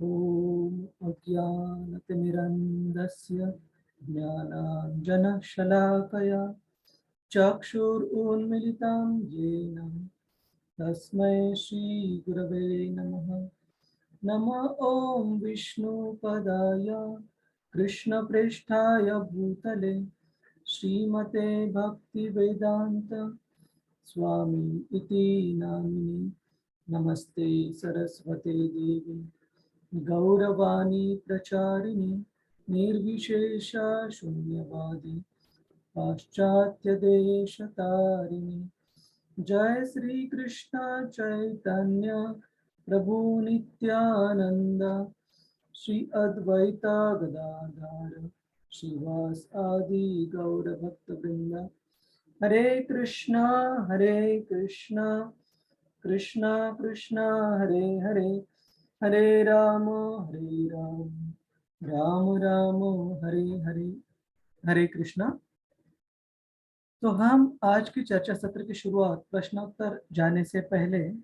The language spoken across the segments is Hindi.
ॐ अज्ञानतिमिरन्धस्य ज्ञानाञ्जनशलाकया चक्षुरुन्मिलितं येन तस्मै श्रीगुरवे नमः। नमः ॐ विष्णुपदाय कृष्णप्रेष्ठाय भूतले श्रीमते भक्तिवेदान्त स्वामी इति नामिने। नमस्ते सरस्वते देवी गौरवाणी प्रचारिणी निर्विशेषा शून्यवादी पाश्चात्य देश तारिणी। जय श्री कृष्ण चैतन्य प्रभु नित्यानंद श्री अद्वैता गदाधर श्रीवास आदि गौर भक्त वृंद। हरे कृष्णा कृष्णा कृष्णा हरे हरे, हरे राम राम राम हरे हरे। हरे कृष्णा। तो हम आज की चर्चा सत्र की शुरुआत प्रश्नोत्तर जाने से पहले,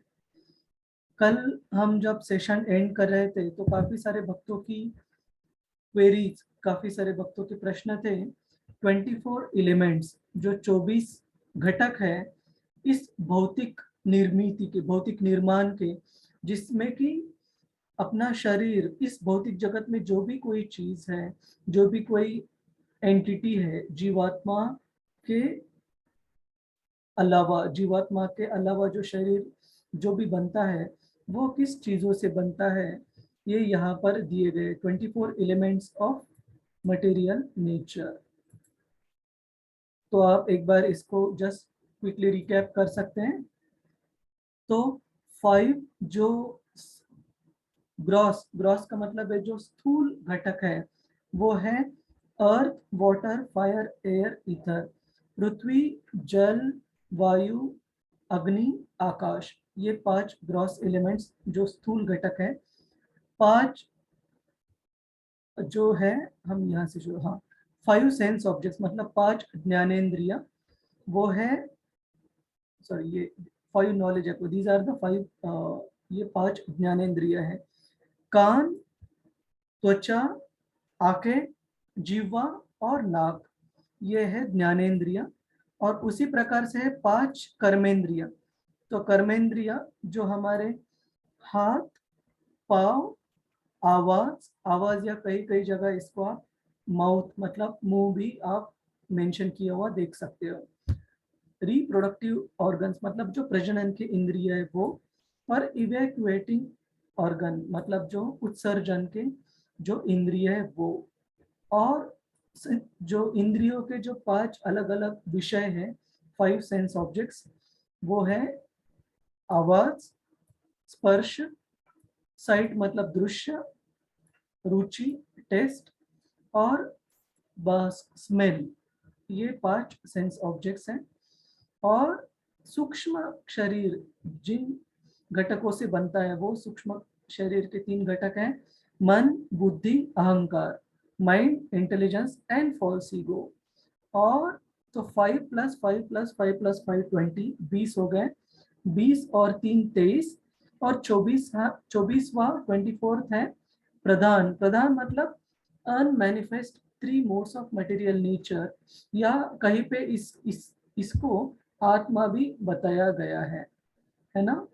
कल हम जब सेशन एंड कर रहे थे तो काफी सारे भक्तों की क्वेरीज, काफी सारे भक्तों के प्रश्न थे। 24 एलिमेंट्स जो 24 घटक है इस भौतिक निर्मिति के, भौतिक निर्माण के, जिसमें कि अपना शरीर, इस भौतिक जगत में जो भी कोई चीज है, जो भी कोई एंटिटी है, के जीवात्मा के अलावा जो शरीर जो भी बनता है वो किस चीजों से बनता है, ये यहाँ पर दिए गए 24 एलिमेंट्स ऑफ मटेरियल नेचर। तो आप एक बार इसको जस्ट क्विकली रिकैप कर सकते हैं। तो 5 जो ग्रॉस ग्रॉस का मतलब है जो स्थूल घटक है वो है अर्थ, वाटर, फायर, एयर, ईथर। पृथ्वी, जल, वायु, अग्नि, आकाश, ये 5 ग्रॉस एलिमेंट्स जो स्थूल घटक है। 5 जो है, हम यहाँ से शुरू, हाँ, 5 सेंस ऑब्जेक्ट्स मतलब 5 ज्ञानेंद्रिय, वो है, सॉरी ये 5 नॉलेज है, दीज आर द 5, ये 5 ज्ञानेंद्रिय है। कान, त्वचा, आंखें, जीवा और नाक, ये है ज्ञानेंद्रिय। और उसी प्रकार से है 5 कर्मेंद्रिय। तो कर्मेंद्रिय जो हमारे हाथ, पाँव, आवाज, आवाज या कई कई जगह इसको आप माउथ मतलब मुंह भी आप मेंशन किया हुआ देख सकते हो। रिप्रोडक्टिव ऑर्गन्स मतलब जो प्रजनन के इंद्रिय है वो। और इवैक्यूएटिंग ऑर्गन मतलब जो उत्सर्जन के जो इंद्रिय है वो। और जो इंद्रियों के जो 5 अलग अलग विषय हैं, 5 सेंस ऑब्जेक्ट्स, वो है आवाज, स्पर्श, साइट मतलब दृश्य, रुचि टेस्ट, और बस स्मेल, ये 5 सेंस ऑब्जेक्ट्स हैं। और सूक्ष्म शरीर जिन घटकों से बनता है वो सूक्ष्म शरीर के 3 घटक हैं, मन, बुद्धि, अहंकार, mind, intelligence and false ego. और तो 5 + 5 + 5 + 5 20, 20 हो गए। 20 और 3 23, और 24वां 24th है प्रधान। प्रधान मतलब unmanifest 3 modes of material nature, या कहीं पे इसको आत्मा भी बताया गया है ना।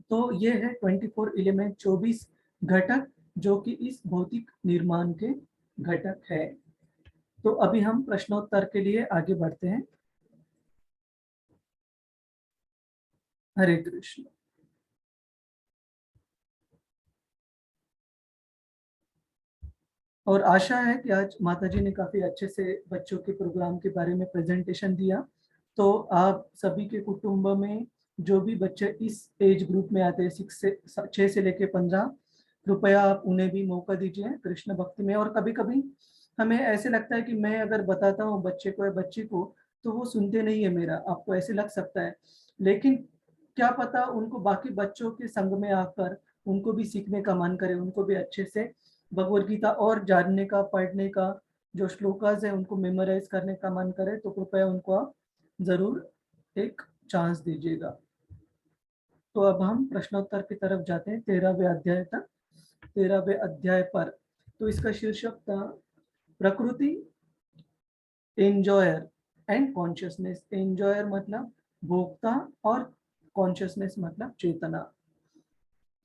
तो ये है 24 एलिमेंट, 24 घटक जो कि इस भौतिक निर्माण के घटक है। तो अभी हम प्रश्नोत्तर के लिए आगे बढ़ते हैं। हरे कृष्ण। और आशा है कि आज माताजी ने काफी अच्छे से बच्चों के प्रोग्राम के बारे में प्रेजेंटेशन दिया। तो आप सभी के कुटुंब में जो भी बच्चे इस एज ग्रुप में आते हैं, 6 से लेके 15, कृपया आप उन्हें भी मौका दीजिए कृष्ण भक्ति में। और कभी कभी हमें ऐसे लगता है कि मैं अगर बताता हूँ बच्चे को या बच्ची को तो वो सुनते नहीं है मेरा, आपको ऐसे लग सकता है। लेकिन क्या पता उनको बाकी बच्चों के संग में आकर उनको भी सीखने का मन करे, उनको भी अच्छे से भगवत गीता और जानने का, पढ़ने का, जो श्लोकास है उनको मेमोराइज करने का मन करे तो कृपया उनको आप जरूर एक चांस दीजिएगा। तो अब हम प्रश्नोत्तर की तरफ जाते हैं 13वें अध्याय तक। 13वें अध्याय पर। तो इसका शीर्षक था प्रकृति, एंजॉयर एंड कॉन्शियसनेस। एंजॉयर मतलब भोक्ता और कॉन्शियसनेस मतलब चेतना।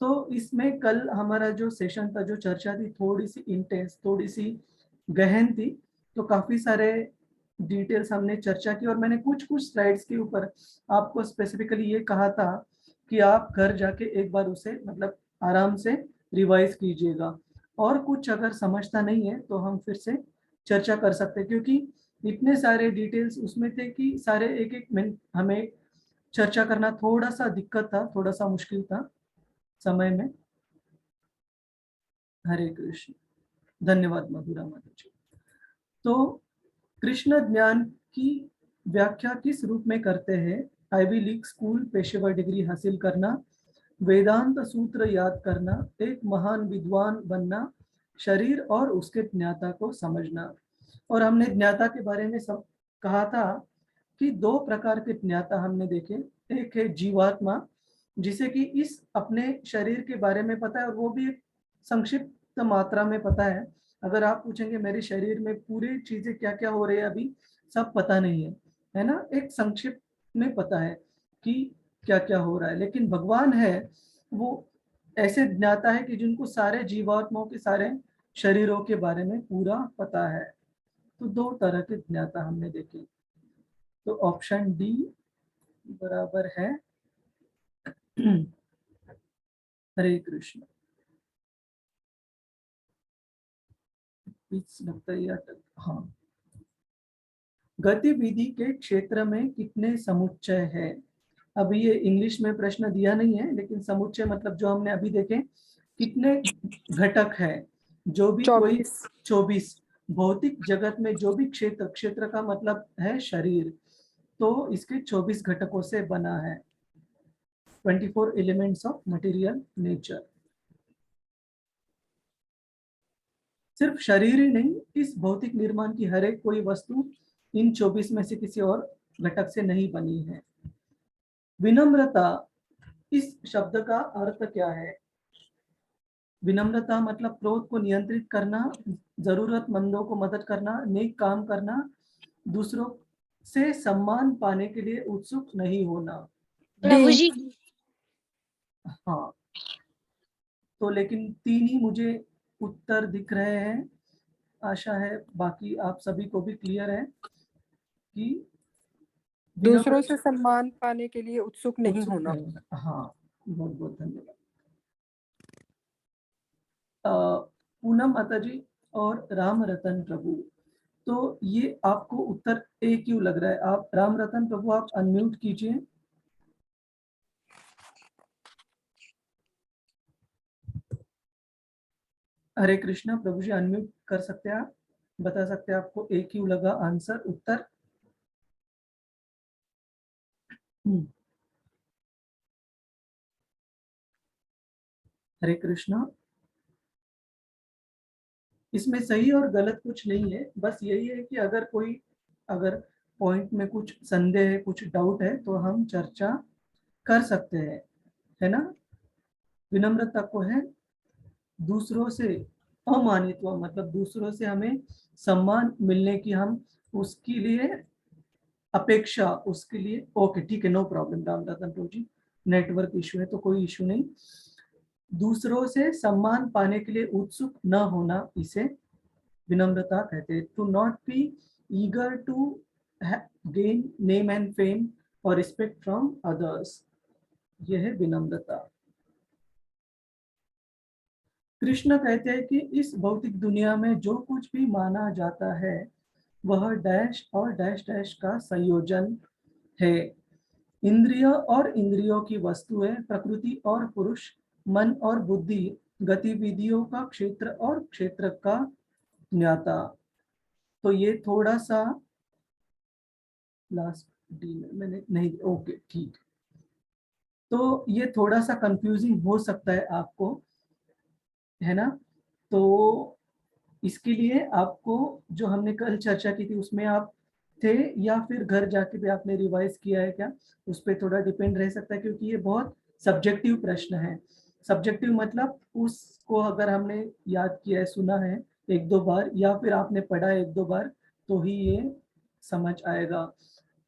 तो इसमें कल हमारा जो सेशन था, जो चर्चा थी, थोड़ी सी इंटेंस, थोड़ी सी गहन थी। तो काफी सारे डिटेल्स हमने चर्चा की और मैंने कुछ कुछ स्लाइड्स के ऊपर आपको स्पेसिफिकली ये कहा था कि आप घर जाके एक बार उसे मतलब आराम से रिवाइज कीजिएगा, और कुछ अगर समझता नहीं है तो हम फिर से चर्चा कर सकते हैं, क्योंकि इतने सारे डिटेल्स उसमें थे कि सारे एक एक मिनट हमें चर्चा करना थोड़ा सा दिक्कत था, थोड़ा सा मुश्किल था समय में। हरे कृष्ण। धन्यवाद मधुरा माता जी। तो कृष्ण ज्ञान की व्याख्या किस रूप में करते हैं? आईवी लीग स्कूल पेशेवर डिग्री हासिल करना, वेदांत सूत्र याद करना, एक महान विद्वान बनना, शरीर और उसके ज्ञाता को समझना। और हमने ज्ञाता के बारे में सब कहा था कि दो प्रकार के ज्ञाता हमने देखे। एक है जीवात्मा, जिसे कि इस अपने शरीर के बारे में पता है और वो भी एक संक्षिप्त मात्रा में पता है। अगर आप पूछेंगे मेरे शरीर में पूरी चीजें क्या क्या हो रही है अभी, सब पता नहीं है ना, एक संक्षिप्त में पता है कि क्या क्या हो रहा है। लेकिन भगवान है वो ऐसे ज्ञाता है कि जिनको सारे जीवात्माओं के सारे शरीरों के बारे में पूरा पता है। तो दो तरह के ज्ञाता हमने देखे। तो ऑप्शन डी बराबर है। हरे कृष्ण। लगता है हाँ। गतिविधि के क्षेत्र में कितने समुच्चय है? अभी ये इंग्लिश में प्रश्न दिया नहीं है, लेकिन समुच्चय मतलब जो हमने अभी देखे कितने घटक है, जो भी कोई 24 भौतिक जगत में जो भी क्षेत्र, क्षेत्र का मतलब है शरीर, तो इसके 24 घटकों से बना है। 24 एलिमेंट्स ऑफ मटेरियल नेचर। सिर्फ शरीर ही नहीं, इस भौतिक निर्माण की हर एक कोई वस्तु इन 24 में से किसी और घटक से नहीं बनी है। विनम्रता, इस शब्द का अर्थ क्या है? विनम्रता मतलब क्रोध को नियंत्रित करना, जरूरतमंदों को मदद करना, नेक काम करना, दूसरों से सम्मान पाने के लिए उत्सुक नहीं होना। प्रभु जी। हाँ, तो लेकिन तीन ही मुझे उत्तर दिख रहे हैं। आशा है बाकी आप सभी को भी क्लियर है कि दूसरों से सम्मान पाने के लिए उत्सुक नहीं होना। हाँ, बहुत बहुत धन्यवाद। पूनम माता जी और राम रतन प्रभु, तो ये आपको उत्तर ए क्यों लग रहा है? आप राम रतन प्रभु आप अनम्यूट कीजिए। हरे कृष्णा प्रभु जी, अनम्यूट कर सकते हैं आप, बता सकते हैं आपको ए क्यों लगा आंसर, उत्तर? हरे कृष्णा। इसमें सही और गलत कुछ नहीं है, बस यही है कि अगर कोई अगर पॉइंट में कुछ संदेह है, कुछ डाउट है, तो हम चर्चा कर सकते हैं, है ना। विनम्रता को है दूसरों से अमानित्व, मतलब दूसरों से हमें सम्मान मिलने की हम उसके लिए अपेक्षा, उसके लिए ओके ठीक है, नो प्रॉब्लम राम रतन प्रभु जी, नेटवर्क इशू है तो कोई इशू नहीं। दूसरों से सम्मान पाने के लिए उत्सुक न होना, इसे विनम्रता कहते हैं। To not be eager to gain name and fame और रिस्पेक्ट फ्रॉम अदर्स, यह है विनम्रता। कृष्ण कहते हैं कि इस भौतिक दुनिया में जो कुछ भी माना जाता है वह डैश और डैश डैश का संयोजन है। इंद्रिय और इंद्रियों की वस्तुएं, प्रकृति और पुरुष, मन और बुद्धि, गतिविधियों का क्षेत्र और क्षेत्र का ज्ञाता। तो ये थोड़ा सा लास्ट डी में मैंने नहीं, ओके ठीक। तो ये थोड़ा सा कंफ्यूजिंग हो सकता है आपको, है ना। तो इसके लिए आपको जो हमने कल चर्चा की थी उसमें आप थे, या फिर घर जाके भी आपने रिवाइज किया है क्या, उस पर थोड़ा डिपेंड रह सकता है, क्योंकि ये बहुत सब्जेक्टिव प्रश्न है। सब्जेक्टिव मतलब उसको अगर हमने याद किया है, सुना है एक दो बार, या फिर आपने पढ़ा है एक दो बार, तो ही ये समझ आएगा।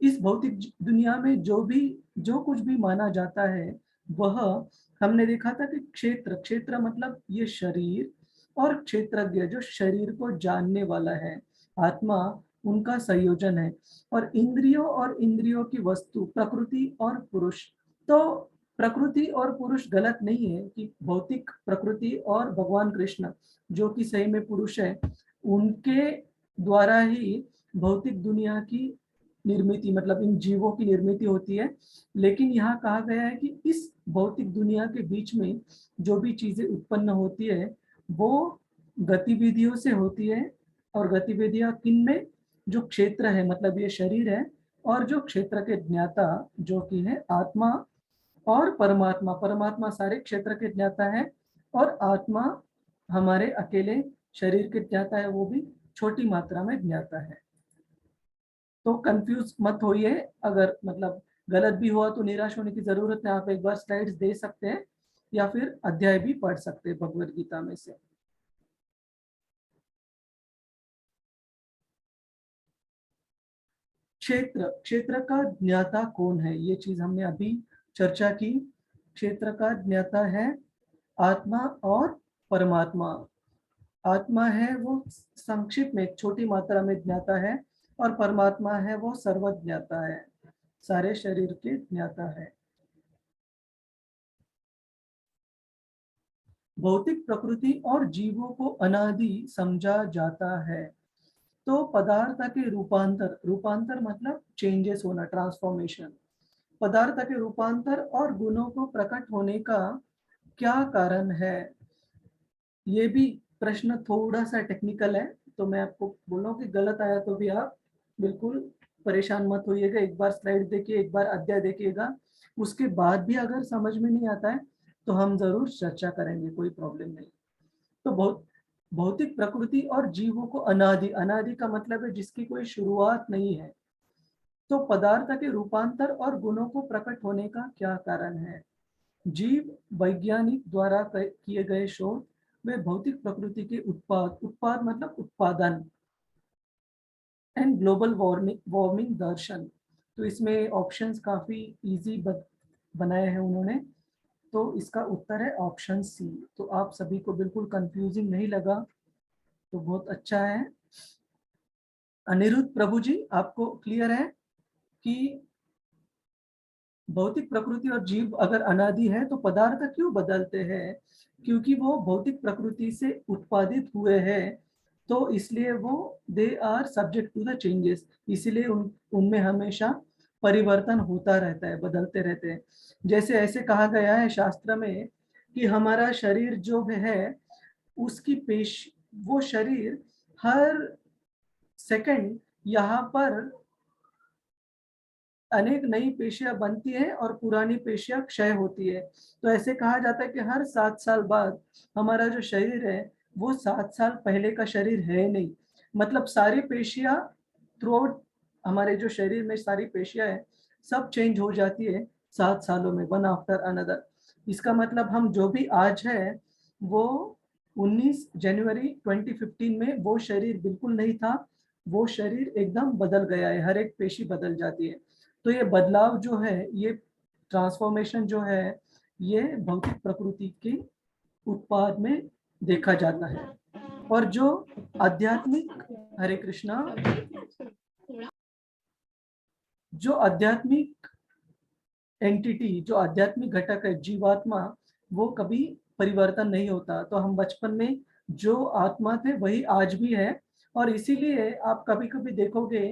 इस भौतिक दुनिया में जो कुछ भी माना जाता है, वह हमने देखा था कि क्षेत्र मतलब ये शरीर, और क्षेत्रज्ञ जो शरीर को जानने वाला है, आत्मा, उनका संयोजन है। और इंद्रियों की वस्तु प्रकृति और पुरुष। तो प्रकृति और पुरुष गलत नहीं है कि भौतिक प्रकृति और भगवान कृष्ण जो कि सही में पुरुष है, उनके द्वारा ही भौतिक दुनिया की निर्मिति, मतलब इन जीवों की निर्मिति होती है। लेकिन यहाँ कहा गया है कि इस भौतिक दुनिया के बीच में जो भी चीजें उत्पन्न होती है, वो गतिविधियों से होती है। और गतिविधियां किन में? जो क्षेत्र है, मतलब ये शरीर है, और जो क्षेत्र के ज्ञाता जो कि है आत्मा और परमात्मा। परमात्मा सारे क्षेत्र के ज्ञाता है, और आत्मा हमारे अकेले शरीर के ज्ञाता है, वो भी छोटी मात्रा में ज्ञाता है। तो कंफ्यूज मत होइए, अगर मतलब गलत भी हुआ तो निराश होने की जरूरत नहीं। आप एक बार स्लाइड्स दे सकते हैं या फिर अध्याय भी पढ़ सकते हैं भगवत गीता में से। क्षेत्र का ज्ञाता कौन है, ये चीज हमने अभी चर्चा की। क्षेत्र का ज्ञाता है आत्मा और परमात्मा। आत्मा है वो संक्षिप्त में छोटी मात्रा में ज्ञाता है, और परमात्मा है वो सर्वज्ञाता है, सारे शरीर के ज्ञाता है। भौतिक प्रकृति और जीवों को अनादि समझा जाता है। तो पदार्थ के रूपांतर मतलब चेंजेस होना, ट्रांसफॉर्मेशन। पदार्थ के रूपांतर और गुणों को प्रकट होने का क्या कारण है? ये भी प्रश्न थोड़ा सा टेक्निकल है, तो मैं आपको बोल रहा हूँ कि गलत आया तो भी आप बिल्कुल परेशान मत होइएगा। एक बार स्लाइड देखिए, एक बार अध्याय देखिएगा, उसके बाद भी अगर समझ में नहीं आता है तो हम जरूर चर्चा करेंगे, कोई प्रॉब्लम नहीं। तो भौतिक प्रकृति और जीवों को अनादि, अनादि का मतलब है जिसकी कोई शुरुआत नहीं है। तो पदार्थ के रूपांतर और गुणों को प्रकट होने का क्या कारण है? जीव वैज्ञानिक द्वारा किए गए शोध वे भौतिक प्रकृति के उत्पाद मतलब उत्पादन, एंड ग्लोबल वार्मिंग दर्शन। तो इसमें ऑप्शंस काफी इजी बनाए हैं उन्होंने। तो इसका उत्तर है ऑप्शन सी। तो आप सभी को बिल्कुल कंफ्यूजिंग नहीं लगा तो बहुत अच्छा है। अनिरुद्ध प्रभु जी, आपको क्लियर है कि भौतिक प्रकृति और जीव अगर अनादि है तो पदार्थ क्यों बदलते हैं? क्योंकि वो भौतिक प्रकृति से उत्पादित हुए हैं, तो इसलिए वो they are subject to the changes. इसीलिए उनमें हमेशा परिवर्तन होता रहता है, बदलते रहते हैं। जैसे ऐसे कहा गया है शास्त्र में कि हमारा शरीर जो है, उसकी वो शरीर हर सेकंड यहाँ पर अनेक नई पेशियां बनती हैं और पुरानी पेशियां क्षय होती है। तो ऐसे कहा जाता है कि हर 7 साल बाद हमारा जो शरीर है वो 7 साल पहले का शरीर है नहीं। मतलब सारी पेशियां थ्रू आउट हमारे जो शरीर में सारी पेशियां है, सब चेंज हो जाती है 7 सालों में, वन आफ्टर अनदर। इसका मतलब हम जो भी आज है वो 19 जनवरी 2015 में वो शरीर बिल्कुल नहीं था। वो शरीर एकदम बदल गया है, हर एक पेशी बदल जाती है। तो ये बदलाव जो है, ये ट्रांसफॉर्मेशन जो है, ये भौतिक प्रकृति के उत्पाद में देखा जाता है। और जो आध्यात्मिक, हरे कृष्णा, जो आध्यात्मिक एंटिटी, जो आध्यात्मिक घटक है जीवात्मा, वो कभी परिवर्तन नहीं होता। तो हम बचपन में जो आत्मा थे वही आज भी है। और इसीलिए आप कभी कभी देखोगे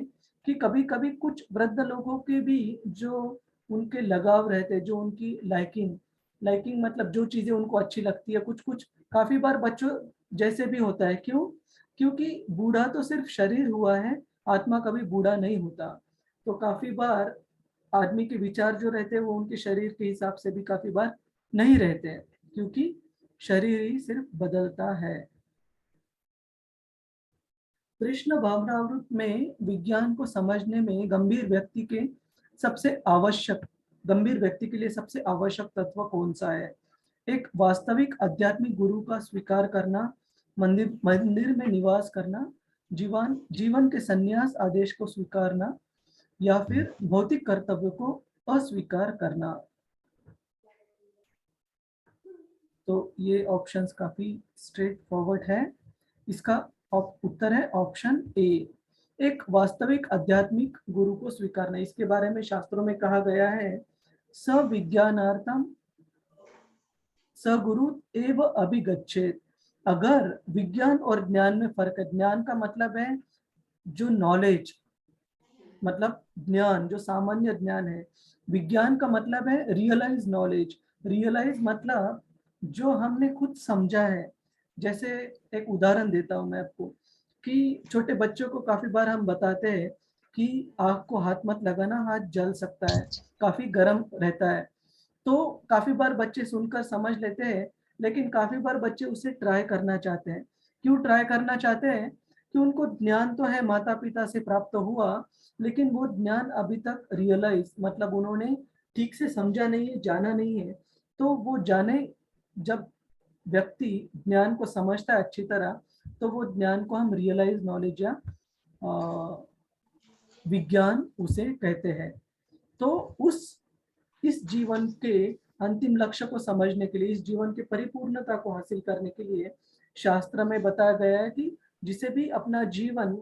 कि कभी कभी कुछ वृद्ध लोगों के भी जो उनके लगाव रहते, जो उनकी लाइकिंग लाइकिंग मतलब जो चीजें उनको अच्छी लगती है, कुछ कुछ काफी बार बच्चों जैसे भी होता है। क्यों? क्योंकि बूढ़ा तो सिर्फ शरीर हुआ है, आत्मा कभी बूढ़ा नहीं होता। तो काफी बार आदमी के विचार जो रहते हैं वो उनके शरीर के हिसाब से भी काफी बार नहीं रहते हैं, क्योंकि शरीर ही सिर्फ बदलता है। कृष्ण भावनामृत में विज्ञान को समझने में गंभीर व्यक्ति के लिए सबसे आवश्यक तत्व कौन सा है? एक वास्तविक आध्यात्मिक गुरु का स्वीकार करना, मंदिर में निवास करना, जीवन के संन्यास आदेश को स्वीकारना, या फिर भौतिक कर्तव्य को अस्वीकार करना। तो ये ऑप्शंस काफी स्ट्रेट फॉरवर्ड है। इसका उत्तर है ऑप्शन ए, एक वास्तविक आध्यात्मिक गुरु को स्वीकारना। इसके बारे में शास्त्रों में कहा गया है, सविज्ञानार्थम सगुरु एव अभिगच्छेत। अगर विज्ञान और ज्ञान में फर्क है, ज्ञान का मतलब है जो नॉलेज, मतलब ज्ञान जो सामान्य ज्ञान है, विज्ञान का मतलब है रियलाइज नॉलेज। रियलाइज मतलब जो हमने खुद समझा है। जैसे एक उदाहरण देता हूं मैं आपको कि छोटे बच्चों को काफी बार हम बताते हैं कि आग को हाथ मत लगाना, हाथ जल सकता है, काफी गर्म रहता है। तो काफी बार बच्चे सुनकर समझ लेते हैं, लेकिन काफी बार बच्चे उसे ट्राई करना चाहते हैं। क्यों ट्राई करना चाहते हैं? कि उनको ज्ञान तो है, माता पिता से प्राप्त हुआ, लेकिन वो ज्ञान अभी तक रियलाइज मतलब उन्होंने ठीक से समझा नहीं है, जाना नहीं है। तो वो जाने, जब व्यक्ति ज्ञान को समझता है अच्छी तरह, तो वो ज्ञान को हम रियलाइज नॉलेज या विज्ञान उसे कहते हैं। तो इस जीवन के अंतिम लक्ष्य को समझने के लिए, इस जीवन की परिपूर्णता को हासिल करने के लिए शास्त्र में बताया गया है कि जिसे भी अपना जीवन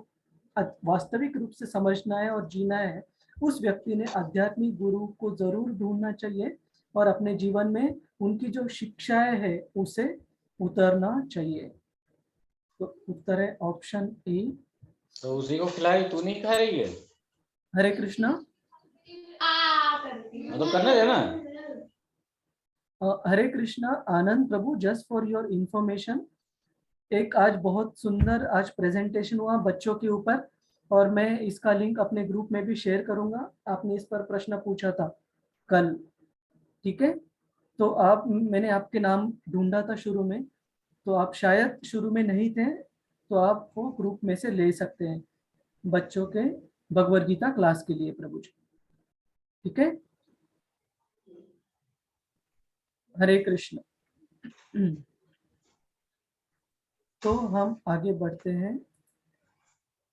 वास्तविक रूप से समझना है और जीना है, उस व्यक्ति ने आध्यात्मिक गुरु को जरूर ढूंढना चाहिए और अपने जीवन में उनकी जो शिक्षाएं है उसे उतरना चाहिए। तो उत्तर है ऑप्शन ए। तो उसी को खिलाई, तू नहीं खा रही है? हरे कृष्णा। तो करने देना। हरे कृष्णा आनंद प्रभु, जस्ट फॉर योर इंफॉर्मेशन, एक आज बहुत सुंदर आज प्रेजेंटेशन हुआ बच्चों के ऊपर, और मैं इसका लिंक अपने ग्रुप में भी शेयर करूंगा। आपने इस पर प्रश्न पूछा था कल, ठीक है? तो मैंने आपके नाम ढूंढा था शुरू में, तो आप शायद शुरू में नहीं थे, तो आप वो ग्रुप में से ले सकते हैं बच्चों के भगवद गीता क्लास के लिए प्रभु जी, ठीक है? हरे कृष्ण। तो हम आगे बढ़ते हैं।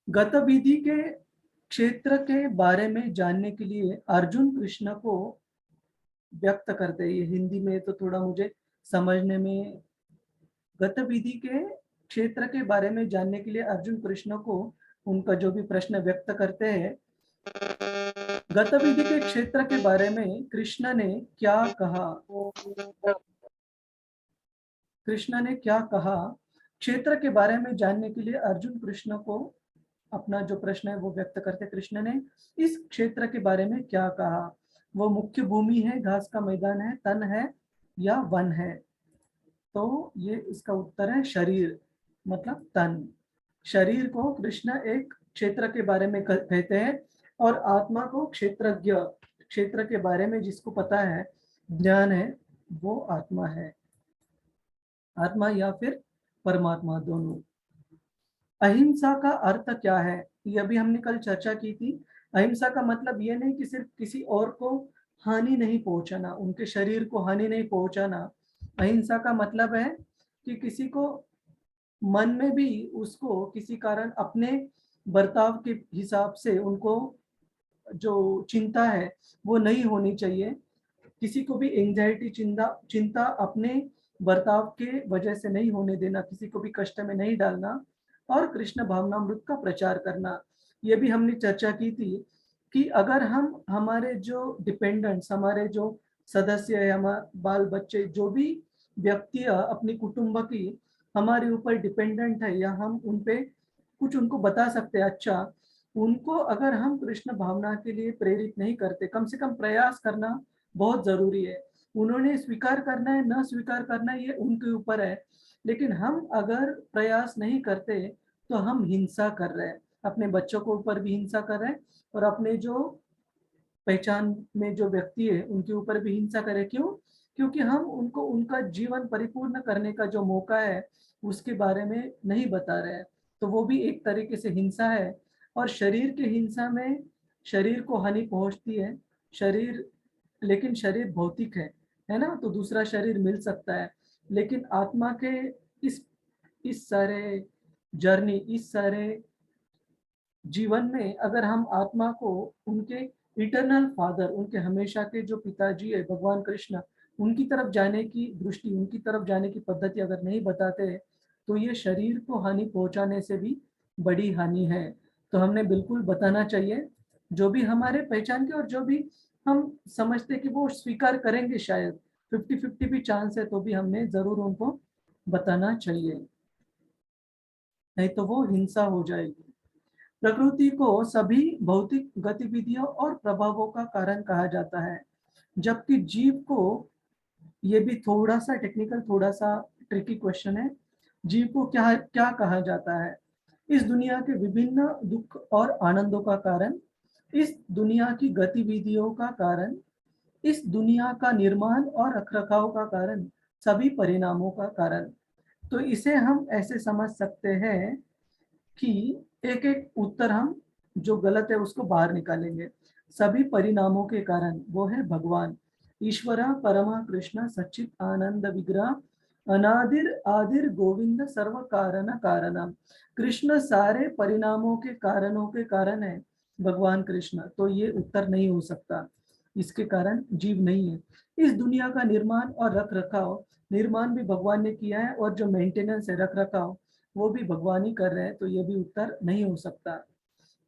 गतिविधि के क्षेत्र के बारे में जानने के लिए अर्जुन कृष्ण को व्यक्त करते हैं। ये हिंदी में तो थोड़ा मुझे समझने में, गतिविधि के क्षेत्र के बारे में जानने के लिए अर्जुन कृष्ण को उनका जो भी प्रश्न व्यक्त करते हैं, गतिविधि के क्षेत्र के बारे में कृष्ण ने क्या कहा? कृष्ण ने क्या कहा? क्षेत्र के बारे में जानने के लिए अर्जुन कृष्ण को अपना जो प्रश्न है वो व्यक्त करते। कृष्ण ने इस क्षेत्र के बारे में क्या कहा? वो मुख्य भूमि है, घास का मैदान है, तन है या वन है? तो ये इसका उत्तर है शरीर, मतलब तन। शरीर को कृष्ण एक क्षेत्र के बारे में कहते हैं, और आत्मा को क्षेत्रज्ञ, क्षेत्र के बारे में जिसको पता है, ज्ञान है, वो आत्मा है। आत्मा या फिर परमात्मा, दोनों। अहिंसा का अर्थ क्या है? ये भी हमने कल चर्चा की थी। अहिंसा का मतलब ये नहीं कि सिर्फ किसी और को हानि नहीं पहुंचाना, उनके शरीर को हानि नहीं पहुंचाना। अहिंसा का मतलब है कि किसी को मन में भी उसको किसी कारण अपने बर्ताव के हिसाब से उनको जो चिंता है वो नहीं होनी चाहिए। किसी को भी एंजाइटी, चिंता अपने बर्ताव के वजह से नहीं होने देना, किसी को भी कष्ट में नहीं डालना, और कृष्ण भावनामृत का प्रचार करना। ये भी हमने चर्चा की थी कि अगर हम हमारे जो डिपेंडेंट्स, हमारे जो सदस्य है, हमारे बाल बच्चे, जो भी व्यक्ति अपनी कुटुंब की हमारे ऊपर डिपेंडेंट है, या हम उन पे कुछ उनको बता सकते हैं अच्छा, उनको अगर हम कृष्ण भावना के लिए प्रेरित नहीं करते, कम से कम प्रयास करना बहुत जरूरी है। उन्होंने स्वीकार करना है, न स्वीकार करना है, ये उनके ऊपर है। लेकिन हम अगर प्रयास नहीं करते तो हम हिंसा कर रहे हैं, अपने बच्चों के ऊपर भी हिंसा कर रहे हैं, और अपने जो पहचान में जो व्यक्ति है उनके ऊपर भी हिंसा करें। क्यों? क्योंकि हम उनको उनका जीवन परिपूर्ण करने का जो मौका है उसके बारे में नहीं बता रहे हैं। तो वो भी एक तरीके से हिंसा है। और शरीर के हिंसा में शरीर को हानि पहुंचती है, शरीर, लेकिन शरीर भौतिक है है ना, तो दूसरा शरीर मिल सकता है। लेकिन आत्मा के इस सारे जर्नी, इस सारे जीवन में अगर हम आत्मा को उनके इटर्नल फादर, उनके हमेशा के जो पिताजी है भगवान कृष्ण, उनकी तरफ जाने की दृष्टि, उनकी तरफ जाने की पद्धति अगर नहीं बताते, तो ये शरीर को हानि पहुंचाने से भी बड़ी हानि है। तो हमने बिल्कुल बताना चाहिए, जो भी हमारे पहचान के और जो भी हम समझते कि वो स्वीकार करेंगे, शायद 50-50 भी चांस है, तो भी हमने जरूर उनको बताना चाहिए, नहीं तो वो हिंसा हो जाएगी। प्रकृति को सभी भौतिक गतिविधियों और प्रभावों का कारण कहा जाता है, जबकि जीव को, ये भी थोड़ा सा टेक्निकल, थोड़ा सा ट्रिकी क्वेश्चन है, जीव को क्या क्या कहा जाता है? इस दुनिया के विभिन्न दुख और आनंदों का कारण, इस दुनिया की गतिविधियों का कारण, इस दुनिया का निर्माण और रखरखाव का कारण, सभी परिणामों का कारण। तो इसे हम ऐसे समझ सकते हैं कि एक एक उत्तर हम जो गलत है उसको बाहर निकालेंगे। सभी परिणामों के कारण वो है भगवान ईश्वर परमा कृष्ण सच्चित आनंद विग्रह अनादिर आदिर गोविंद सर्व कारण कारणम। कृष्ण सारे परिणामों के कारणों के कारण है भगवान कृष्ण, तो ये उत्तर नहीं हो सकता, इसके कारण जीव नहीं है। इस दुनिया का निर्माण और रख रखाव, निर्माण भी भगवान ने किया है और जो मेंटेनेंस है, रख रखाव, वो भी भगवान ही कर रहे हैं, तो ये भी उत्तर नहीं हो सकता।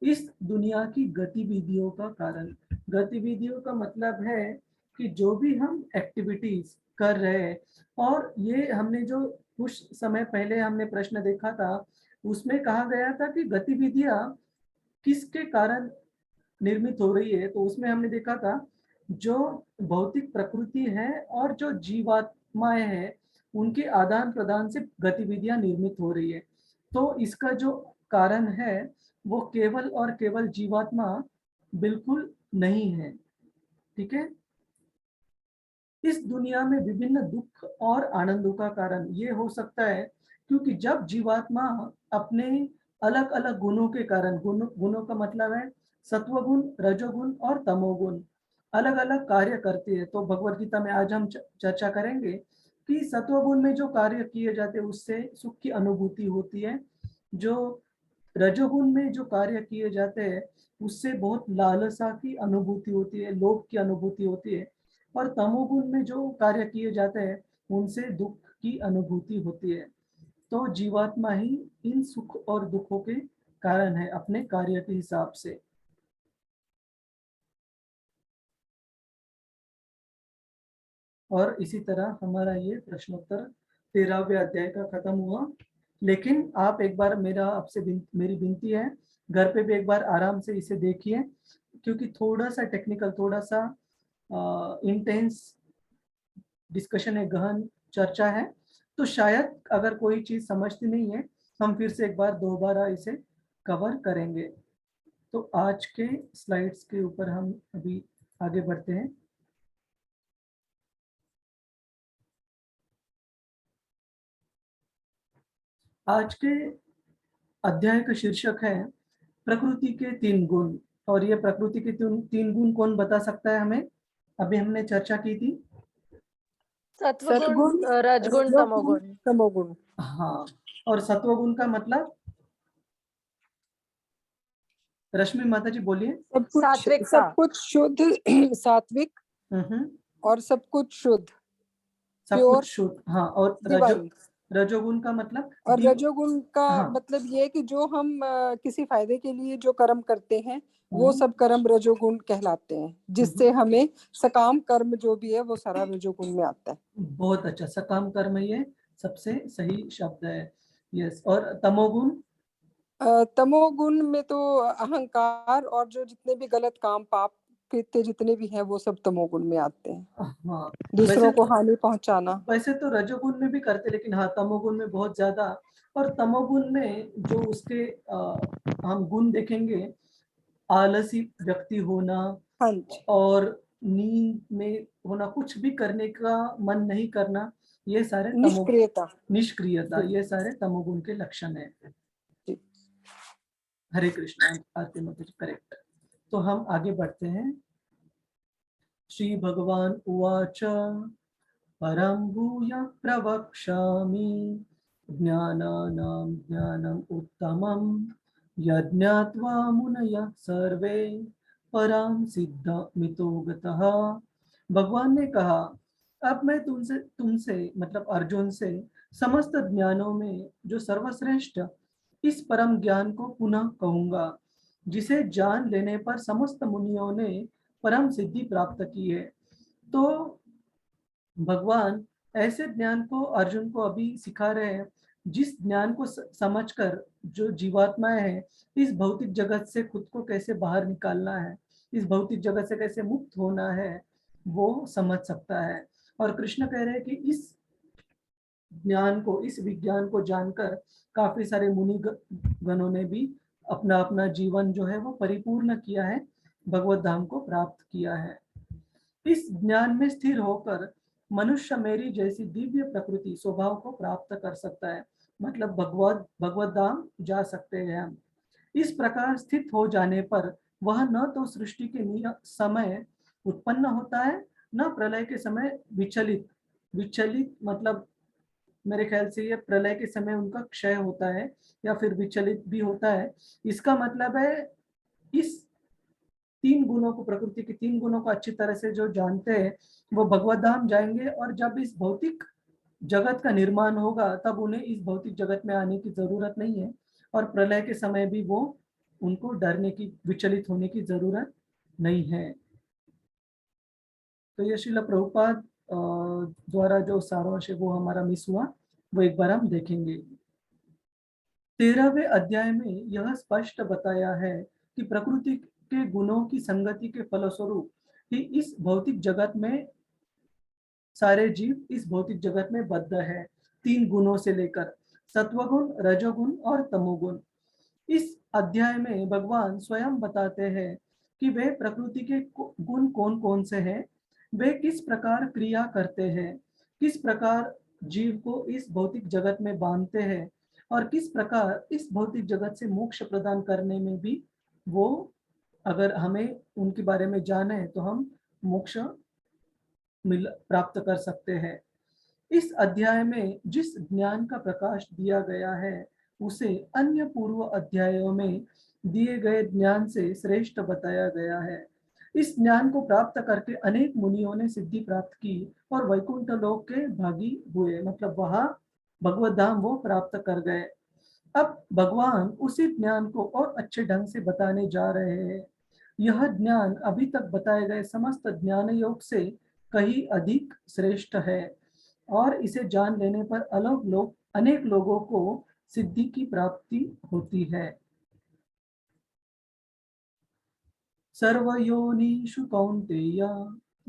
इस दुनिया की गतिविधियों का कारण, गतिविधियों का मतलब है कि जो भी हम एक्टिविटीज कर रहे हैं, और ये हमने जो कुछ समय पहले हमने प्रश्न देखा था, उसमें कहा गया था कि गतिविधियां किसके कारण निर्मित हो रही है, तो उसमें हमने देखा था जो भौतिक प्रकृति है और जो जीवात्माएं हैं, उनके आदान प्रदान से गतिविधियां निर्मित हो रही है। तो इसका जो कारण है वो केवल और केवल जीवात्मा बिल्कुल नहीं है, ठीक है। इस दुनिया में विभिन्न दुख और आनंदों का कारण ये हो सकता है क्योंकि जब जीवात्मा अपने अलग अलग गुणों के कारण, गुणों का मतलब है सत्वगुण, रजोगुण और तमोगुण, अलग अलग कार्य करती है। तो भगवत गीता में आज हम चर्चा करेंगे कि सत्वगुण में जो कार्य किए जाते हैं उससे सुख की अनुभूति होती है, जो रजोगुण में जो कार्य किए जाते हैं उससे बहुत लालसा की अनुभूति होती है, लोभ की अनुभूति होती है, और तमोगुण में जो कार्य किए जाते हैं उनसे दुख की अनुभूति होती है। तो जीवात्मा ही इन सुख और दुखों के कारण है अपने कार्य के हिसाब से। और इसी तरह हमारा ये प्रश्नोत्तर 13वें अध्याय का खत्म हुआ। लेकिन आप एक बार मेरी विनती है, घर पे भी एक बार आराम से इसे देखिए, क्योंकि थोड़ा सा टेक्निकल, थोड़ा सा इंटेंस डिस्कशन है, गहन चर्चा है। तो शायद अगर कोई चीज समझती नहीं है, हम फिर से एक बार दोबारा इसे कवर करेंगे। तो आज के स्लाइड्स के ऊपर हम अभी आगे बढ़ते हैं। आज के अध्याय का शीर्षक है प्रकृति के 3 गुण। और ये प्रकृति के 3 गुण कौन बता सकता है हमें? अभी हमने चर्चा की थी, सत्गुण, सत्गुण, रजगुण, तमोगुण। तमोगुण। हाँ, और सत्वगुण का मतलब? रश्मि माता जी बोलिए। सात्विकता। सब कुछ शुद्ध सात्विक और सब कुछ शुद्ध, सब प्योर, कुछ शुद्ध, हाँ। और डिवाइन। रजोगुण का मतलब? और रजोगुण का हाँ। मतलब ये कि जो हम किसी फायदे के लिए जो कर्म करते हैं वो सब कर्म रजोगुण कहलाते हैं, जिससे हमें सकाम कर्म जो भी है वो सारा रजोगुण में आता है। बहुत अच्छा, सकाम कर्म, ये सबसे सही शब्द है। यस। और तमोगुण? तमोगुण में तो अहंकार और जो जितने भी गलत काम, पाप कृत्य जितने भी हैं वो सब तमोगुण में आते हैं। हाँ, दूसरों को हानि पहुंचाना। वैसे तो रजोगुण में भी करते, लेकिन हाँ तमोगुण में बहुत ज्यादा। और तमोगुण में जो उसके हम गुण देखेंगे, आलसी व्यक्ति होना, हाँ जी, और नींद में होना, कुछ भी करने का मन नहीं करना, ये सारे निष्क्रियता, निष्क्रियता, ये सारे तमोगुण के लक्षण है। हरे कृष्ण, आरती माता जी, करेक्ट। तो हम आगे बढ़ते हैं। श्री भगवान उवाच परं भूयः प्रवक्ष्यामि ज्ञानानां ज्ञानम् उत्तमं यज्ञात्वा मुनयः सर्वे परां सिद्धिमितो गतः। भगवान ने कहा, अब मैं तुमसे तुमसे मतलब अर्जुन से समस्त ज्ञानों में जो सर्वश्रेष्ठ इस परम ज्ञान को पुनः कहूंगा, जिसे जान लेने पर समस्त मुनियों ने परम सिद्धि प्राप्त की है। तो भगवान ऐसे ज्ञान को अर्जुन को अभी सिखा रहे हैं, जिस ज्ञान को समझकर जो जीवात्माएं हैं इस भौतिक जगत से खुद को कैसे बाहर निकालना है, इस भौतिक जगत से कैसे मुक्त होना है, वो समझ सकता है। और कृष्ण कह रहे हैं कि इस ज्ञान को, इस विज्ञान को जानकर काफी सारे मुनि गणों ने भी अपना अपना जीवन जो है वो परिपूर्ण किया है, भगवत धाम को प्राप्त किया है। इस ज्ञान में स्थिर होकर मनुष्य मेरी जैसी दिव्य प्रकृति स्वभाव को प्राप्त कर सकता है, मतलब भगवत धाम जा सकते हैं हम। इस प्रकार स्थित हो जाने पर वह न तो सृष्टि के समय उत्पन्न होता है, न प्रलय के समय विचलित विचलित मतलब मेरे ख्याल से ये प्रलय के समय उनका क्षय होता है या फिर विचलित भी होता है। इसका मतलब है इस तीन गुणों को, प्रकृति के तीन गुणों को अच्छी तरह से जो जानते हैं वो भगवत धाम जाएंगे, और जब इस भौतिक जगत का निर्माण होगा तब उन्हें इस भौतिक जगत में आने की जरूरत नहीं है, और प्रलय के समय भी वो उनको डरने की, विचलित होने की जरूरत नहीं है। तो ये श्रील प्रभुपाद द्वारा जो सारांश है वो हमारा मिस हुआ, वो एक बार हम देखेंगे। 13वें अध्याय में यह स्पष्ट बताया है कि प्रकृति के गुणों की संगति के फलस्वरूप ही इस भौतिक जगत में सारे जीव इस भौतिक जगत में बद्ध है, तीन गुणों से लेकर सत्वगुण, रजोगुण और तमोगुण। इस अध्याय में भगवान स्वयं बताते हैं कि वे प्रकृति के गुण कौन कौन से हैं, वे किस प्रकार क्रिया करते हैं, किस प्रकार जीव को इस भौतिक जगत में बांधते हैं, और किस प्रकार इस भौतिक जगत से मोक्ष प्रदान करने में भी वो, अगर हमें उनके बारे में जाने तो हम मोक्ष प्राप्त कर सकते हैं। इस अध्याय में जिस ज्ञान का प्रकाश दिया गया है उसे अन्य पूर्व अध्यायों में दिए गए ज्ञान से श्रेष्ठ बताया गया है। इस ज्ञान को प्राप्त करके अनेक मुनियों ने सिद्धि प्राप्त की और वैकुंठ लोक के भागी हुए, मतलब वहां भगवत धाम वो प्राप्त कर गए। अब भगवान उसी ज्ञान को और अच्छे ढंग से बताने जा रहे हैं। यह ज्ञान अभी तक बताए गए समस्त ज्ञान योग से कहीं अधिक श्रेष्ठ है, और इसे जान लेने पर अनेक लोगों को सिद्धि की प्राप्ति होती है। सर्वयोनिषु कौन्तेय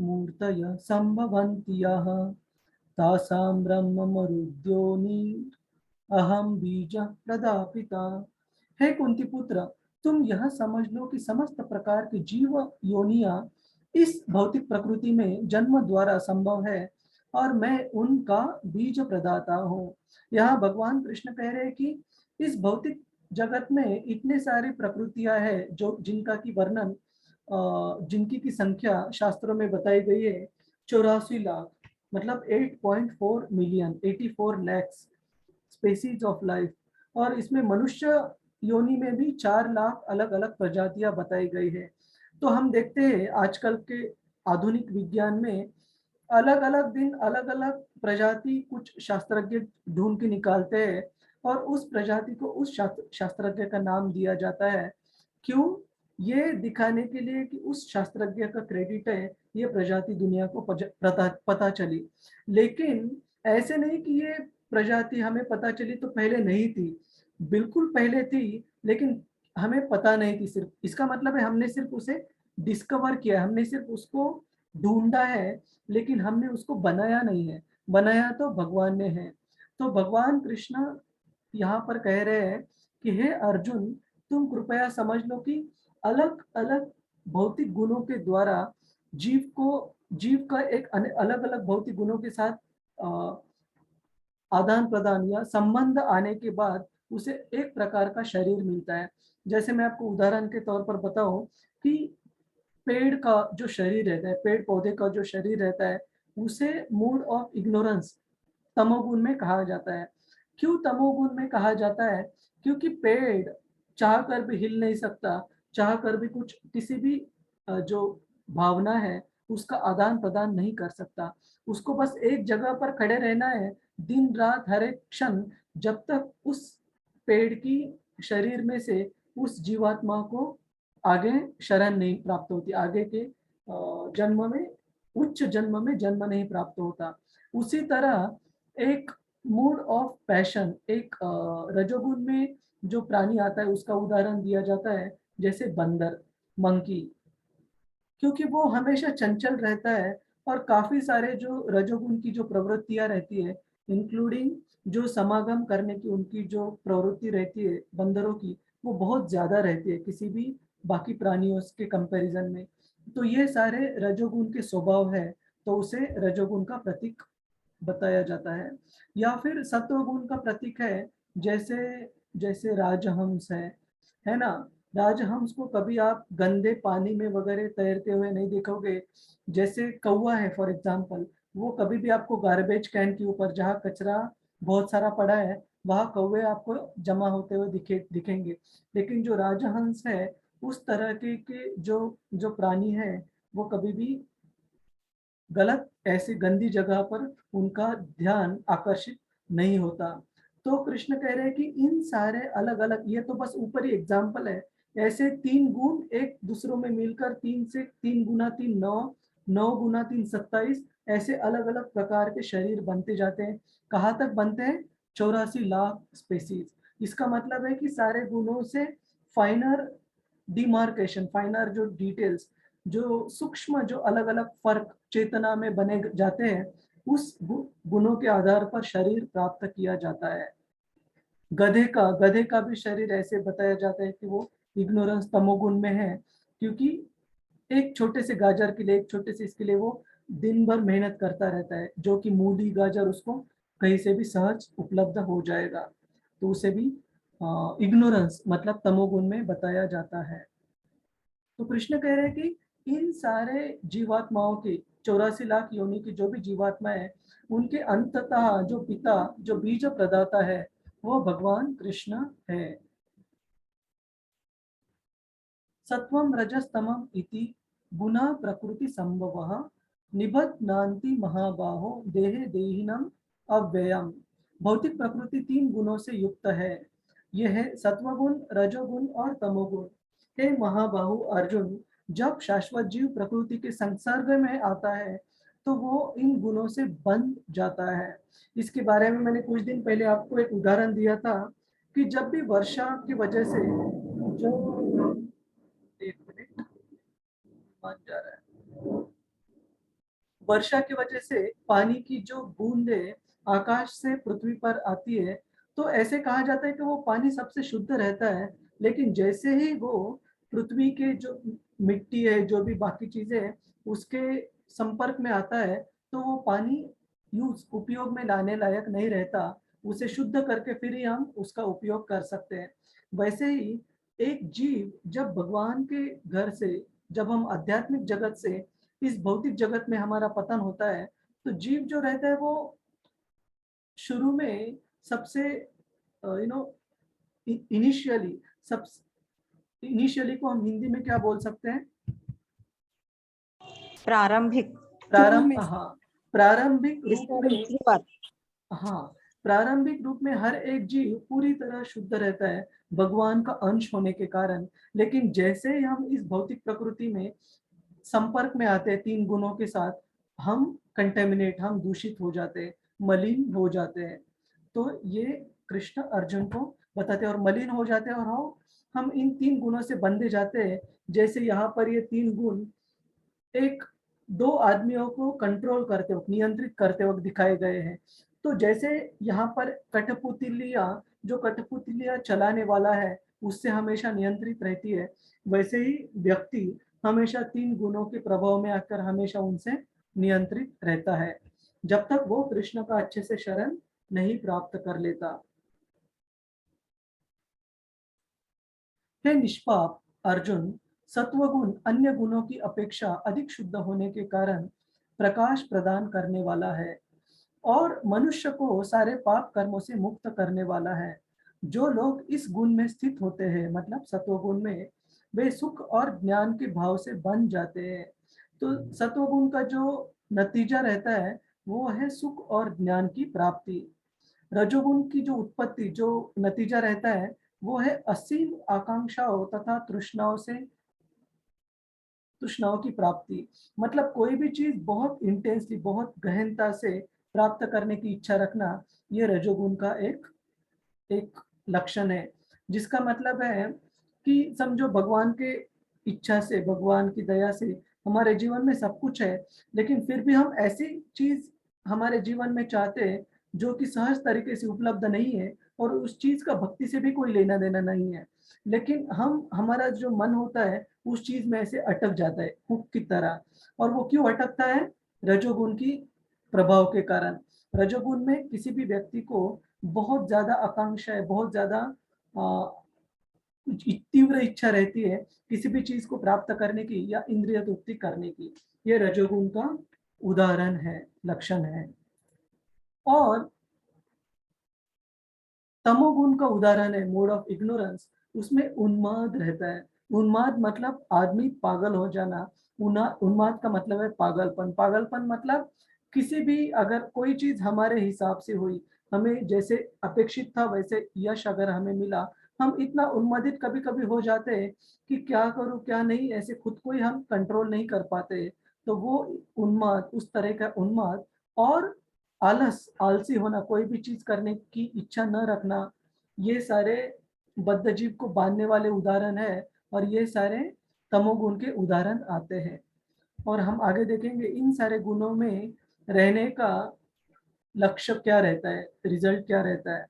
मूर्तयः सम्भवन्ति यः तासां ब्रह्ममरुद्योनि अहम बीज प्रदापिता। हे कुंती पुत्र, तुम यह समझ लो कि समस्त प्रकार की जीव योनियां इस भौतिक प्रकृति में जन्म द्वारा संभव है, और मैं उनका बीज प्रदाता हूँ। यहाँ भगवान कृष्ण कह रहे हैं कि इस भौतिक जगत में इतने सारे प्रकृतियां हैं जो जिनका की वर्णन जिनकी की संख्या शास्त्रों में बताई गई है 84 लाख, मतलब 8.4 million, 84 lakhs species of life. और इसमें मनुष्य योनि में भी 4 लाख अलग अलग प्रजातियां बताई गई है। तो हम देखते हैं आजकल के आधुनिक विज्ञान में अलग अलग दिन अलग अलग प्रजाति कुछ शास्त्रज्ञ ढूंढ के निकालते हैं, और उस प्रजाति को उस शास्त्रज्ञ का नाम दिया जाता है। क्यों? ये दिखाने के लिए कि उस शास्त्रज्ञ का क्रेडिट है, ये प्रजाति दुनिया को पता चली। लेकिन ऐसे नहीं कि ये प्रजाति हमें पता चली तो पहले नहीं थी, बिल्कुल पहले थी, लेकिन हमें पता नहीं थी। सिर्फ इसका मतलब है हमने सिर्फ उसे डिस्कवर किया, हमने सिर्फ उसको ढूंढा है, लेकिन हमने उसको बनाया नहीं है। बनाया तो भगवान ने है। तो भगवान कृष्ण यहाँ पर कह रहे हैं कि हे अर्जुन, तुम कृपया समझ लो कि अलग अलग भौतिक गुणों के द्वारा जीव का एक अलग अलग भौतिक गुणों के साथ आदान प्रदान या संबंध आने के बाद उसे एक प्रकार का शरीर मिलता है। जैसे मैं आपको उदाहरण के तौर पर बताऊं कि पेड़ का जो शरीर रहता है, पेड़ पौधे का जो शरीर रहता है, उसे मूड ऑफ इग्नोरेंस तमोगुण में कहा जाता है। क्यों तमोगुण में कहा जाता है? क्योंकि पेड़ चाह कर भी हिल नहीं सकता, चाह कर भी कुछ किसी भी जो भावना है उसका आदान प्रदान नहीं कर सकता। उसको बस एक जगह पर खड़े रहना है दिन रात हर एक क्षण, जब तक उस पेड़ की शरीर में से उस जीवात्मा को आगे शरण नहीं प्राप्त होती, आगे के जन्म में, उच्च जन्म में जन्म नहीं प्राप्त होता। उसी तरह एक मूड ऑफ पैशन, एक रजोगुण में जो प्राणी आता है उसका उदाहरण दिया जाता है जैसे बंदर, मंकी, क्योंकि वो हमेशा चंचल रहता है और काफी सारे जो रजोगुण की जो प्रवृत्तियां रहती है, इंक्लूडिंग जो समागम करने की उनकी जो प्रवृत्ति रहती है बंदरों की, वो बहुत ज्यादा रहती है किसी भी बाकी प्राणियों के कंपैरिजन में। तो ये सारे रजोगुण के स्वभाव है, तो उसे रजोगुण का प्रतीक बताया जाता है। या फिर सत्वगुण का प्रतीक है, जैसे जैसे राजहंस है ना? राजहंस को कभी आप गंदे पानी में वगैरह तैरते हुए नहीं देखोगे। जैसे कौवा है फॉर एग्जांपल, वो कभी भी आपको गार्बेज कैन के ऊपर जहाँ कचरा बहुत सारा पड़ा है वहाँ कौवे आपको जमा होते हुए दिखेंगे। लेकिन जो राजहंस है उस तरह के जो जो प्राणी है वो कभी भी गलत ऐसी गंदी जगह पर उनका ध्यान आकर्षित नहीं होता। तो कृष्ण कह रहे हैं कि इन सारे अलग अलग, ये तो बस ऊपरी एग्जाम्पल है, ऐसे 3 गुण एक दूसरों में मिलकर 3 से 3 गुना 3 9, 9 गुना 3 27, ऐसे अलग अलग प्रकार के शरीर बनते जाते हैं। कहाँ तक बनते हैं? 84 लाख स्पेसीज। इसका मतलब है कि सारे गुणों से फाइनर डिमार्केशन, फाइनर जो डिटेल्स, जो सूक्ष्म जो अलग अलग फर्क चेतना में बने जाते हैं, उस गुणों के आधार पर शरीर प्राप्त किया जाता है। गधे का भी शरीर ऐसे बताया जाता है कि वो इग्नोरेंस तमोगुण में है, क्योंकि एक छोटे से गाजर के लिए, एक छोटे से इसके लिए वो दिन भर मेहनत करता रहता है, जो कि मूली गाजर उसको कहीं से भी सहज उपलब्ध हो जाएगा। तो उसे भी इग्नोरेंस मतलब तमोगुण में बताया जाता है। तो कृष्ण कह रहे हैं कि इन सारे जीवात्माओं के 84 लाख योनि की जो भी जीवात्मा है, उनके अंततः जो पिता, जो बीज प्रदाता है, वो भगवान कृष्ण है। सत्वम रजस्तमम इति गुना प्रकृति संभवः निबध्नान्ति महाबाहो देहे देहिनम अव्ययम। भौतिक प्रकृति 3 गुणों से युक्त है। यह है सत्वगुण, रजोगुण और तमोगुण। हे महाबाहु अर्जुन, जब शाश्वत जीव प्रकृति के संसर्ग में आता है तो वो इन गुणों से बंध जाता है। इसके बारे में मैंने कुछ दिन पहले आपको एक उदाहरण दिया था कि जब भी वर्षा की वजह से जो, एक मिनट, मान जा रहा है, वर्षा की वजह से पानी की जो बूंदें आकाश से पृथ्वी पर आती है, तो ऐसे कहा जाता है कि वो पानी सबसे शुद्ध रहता है। लेकिन जैसे ही वो पृथ्वी के जो मिट्टी है, जो भी बाकी चीजें हैं, उसके संपर्क में आता है, तो वो पानी यूज उपयोग में लाने लायक नहीं रहता। उसे शुद्ध करके फिर ही हम उसका उपयोग कर सकते हैं। वैसे ही एक जीव जब भगवान के घर से, जब हम आध्यात्मिक जगत से इस भौतिक जगत में हमारा पतन होता है, तो जीव जो रहता है वो शुरू में सबसे यू नो इनिशियली, सब इनिशियली को हम हिंदी में क्या बोल सकते हैं? प्रारंभिक प्रारंभ, हाँ, प्रारंभिक रूप में, शुरुआत। हाँ, प्रारंभिक रूप में हर एक जीव पूरी तरह शुद्ध रहता है भगवान का अंश होने के कारण। लेकिन जैसे ही हम इस भौतिक प्रकृति में संपर्क में आते हैं 3 गुणों के साथ, हम कंटेमिनेट, हम दूषित हो जाते हैं, मलिन हो जाते हैं। तो ये कृष्ण अर्जुन को बताते हैं, और मलिन हो जाते हैं, और हम इन 3 गुणों से बंधे जाते हैं। जैसे यहाँ पर ये 3 गुण एक 2 आदमियों को कंट्रोल करते वक्त, नियंत्रित करते वक्त दिखाए गए हैं। तो जैसे यहाँ पर कठपुतलियाँ, जो कठपुतलियाँ चलाने वाला है उससे हमेशा नियंत्रित रहती है, वैसे ही व्यक्ति हमेशा 3 गुणों के प्रभाव में आकर हमेशा उनसे नियंत्रित रहता है, जब तक वो कृष्ण का अच्छे से शरण नहीं प्राप्त कर लेता। हे निष्पाप अर्जुन, सत्वगुण अन्य गुणों की अपेक्षा अधिक शुद्ध होने के कारण प्रकाश प्रदान करने वाला है और मनुष्य को सारे पाप कर्मों से मुक्त करने वाला है। जो लोग इस गुण में स्थित होते हैं, मतलब सत्वगुण में, वे सुख और ज्ञान के भाव से बन जाते हैं। तो सत्वगुण का जो नतीजा रहता है वो है सुख और ज्ञान की प्राप्ति। रजोगुण की जो उत्पत्ति, जो नतीजा रहता है, वो है असीम आकांक्षाओं तथा तृष्णाओं की प्राप्ति। मतलब कोई भी चीज बहुत इंटेंसली, बहुत गहनता से प्राप्त करने की इच्छा रखना, ये रजोगुण का एक एक लक्षण है। जिसका मतलब है कि समझो भगवान के इच्छा से, भगवान की दया से हमारे जीवन में सब कुछ है, लेकिन फिर भी हम ऐसी चीज हमारे जीवन में चाहते हैं जो कि सहज तरीके से उपलब्ध नहीं है और उस चीज का भक्ति से भी कोई लेना देना नहीं है, लेकिन हमारा जो मन होता है उस चीज में ऐसे अटक जाता है हुक की तरह। और वो क्यों अटकता है? रजोगुण की प्रभाव के कारण। रजोगुण में किसी भी व्यक्ति को बहुत ज्यादा आकांक्षा है, बहुत ज्यादा तीव्र इच्छा रहती है किसी भी चीज को प्राप्त करने की या इंद्रिय तृप्ति करने की। ये रजोगुण का उदाहरण है, लक्षण है। और तमोगुण का उदाहरण है मोड ऑफ इग्नोरेंस। उसमें उन्माद रहता है। उन्माद मतलब आदमी पागल हो जाना। उन्माद का मतलब है पागलपन। पागलपन मतलब किसी भी, अगर कोई चीज हमारे हिसाब से हुई, हमें जैसे अपेक्षित था वैसे यश अगर हमें मिला, हम इतना उन्मादित कभी कभी हो जाते हैं कि क्या करूं क्या नहीं, ऐसे खुद को ही हम कंट्रोल नहीं कर पाते। तो वो उन्माद, उस तरह का उन्माद। और आलसी होना, कोई भी चीज करने की इच्छा न रखना, ये सारे बद्धजीव को बांधने वाले उदाहरण है और ये सारे तमोगुण के उदाहरण आते हैं। और हम आगे देखेंगे इन सारे गुणों में रहने का लक्ष्य क्या रहता है, रिजल्ट क्या रहता है।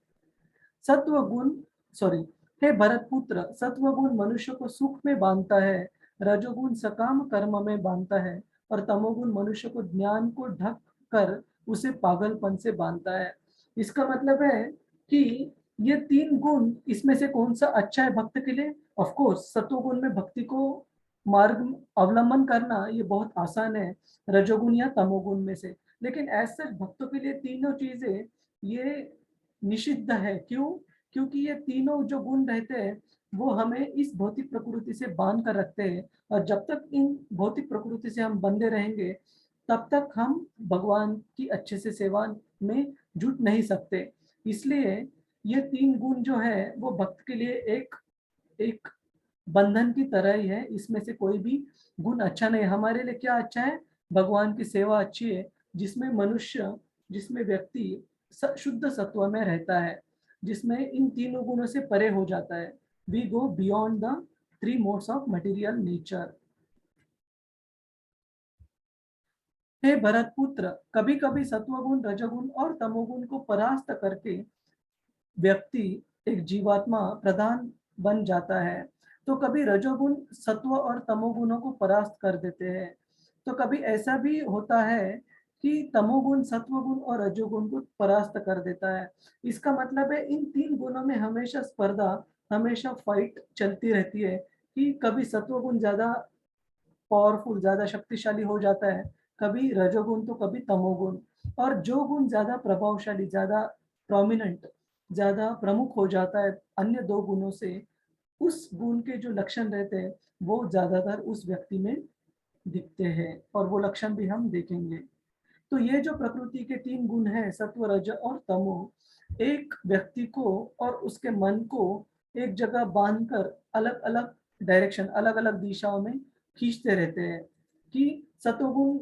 सत्व गुण, सॉरी, हे भरत पुत्र, सत्व गुण मनुष्य को सुख में बांधता है, रजोगुण सकाम कर्म में बांधता है और तमोगुण मनुष्य को ज्ञान को ढक कर उसे पागलपन से बांधता है। इसका मतलब है कि ये तीन गुण, इसमें से कौन सा अच्छा है भक्त के लिए? ऑफ कोर्स सत्वगुण में भक्ति को मार्ग अवलंबन करना ये बहुत आसान है, रजोगुण या तमोगुण में से। लेकिन ऐसे भक्तों के लिए तीनों चीजें ये निषिद्ध है। क्यों? क्योंकि ये तीनों जो गुण रहते हैं वो हमें इस भौतिक प्रकृति से बांध कर रखते हैं और जब तक इन भौतिक प्रकृति से हम बंधे रहेंगे तब तक हम भगवान की अच्छे से सेवा में जुट नहीं सकते। इसलिए ये तीन गुण जो है वो भक्त के लिए एक एक बंधन की तरह ही है। इसमें से कोई भी गुण अच्छा नहीं। हमारे लिए क्या अच्छा है? भगवान की सेवा अच्छी है, जिसमें मनुष्य, जिसमें व्यक्ति शुद्ध सत्व में रहता है, जिसमें इन तीनों गुणों से परे हो जाता है। We go beyond the three modes of material nature. हे भरत पुत्र, कभी कभी सत्वगुण, रजोगुण और तमोगुण को परास्त करके व्यक्ति एक जीवात्मा प्रधान बन जाता है। तो कभी रजोगुण सत्व और तमोगुणों को परास्त कर देते हैं, तो कभी ऐसा भी होता है कि तमोगुण सत्वगुण और रजोगुण को परास्त कर देता है। इसका मतलब है इन तीन गुणों में हमेशा स्पर्धा, हमेशा फाइट चलती रहती है कि कभी सत्वगुण ज्यादा पावरफुल, ज्यादा शक्तिशाली हो जाता है, कभी रजोगुण तो कभी तमोगुण। और जो गुण ज्यादा प्रभावशाली, ज्यादा प्रोमिनेंट, ज्यादा प्रमुख हो जाता है अन्य दो गुणों से, उस गुण के जो लक्षण रहते हैं वो ज्यादातर उस व्यक्ति में दिखते हैं और वो लक्षण भी हम देखेंगे। तो ये जो प्रकृति के तीन गुण हैं, सत्व, रज और तमो, एक व्यक्ति को और उसके मन को एक जगह बांधकर अलग अलग डायरेक्शन, अलग अलग दिशाओं में खींचते रहते हैं। कि सत्वगुण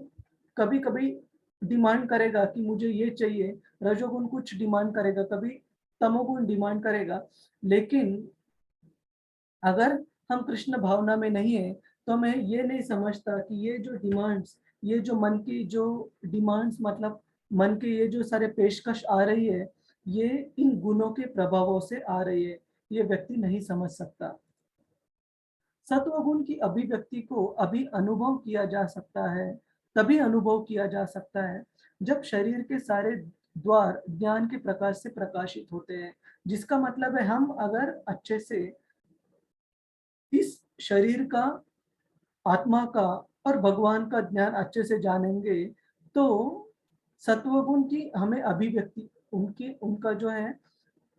कभी कभी डिमांड करेगा कि मुझे ये चाहिए, रजोगुण कुछ डिमांड करेगा, कभी तमोगुण डिमांड करेगा। लेकिन अगर हम कृष्ण भावना में नहीं है तो मैं ये नहीं समझता कि ये जो डिमांड्स, ये जो मन की जो डिमांड्स, मतलब मन के ये जो सारे पेशकश आ रही है, ये इन गुणों के प्रभावों से आ रही है, ये व्यक्ति नहीं समझ सकता। सत्वगुण की अभिव्यक्ति को अभी अनुभव किया जा सकता है, तभी अनुभव किया जा सकता है जब शरीर के सारे द्वार ज्ञान के प्रकाश से प्रकाशित होते हैं। जिसका मतलब है हम अगर अच्छे से इस शरीर का, आत्मा का और भगवान का ज्ञान अच्छे से जानेंगे तो सत्वगुण की हमें अभिव्यक्ति उनका जो है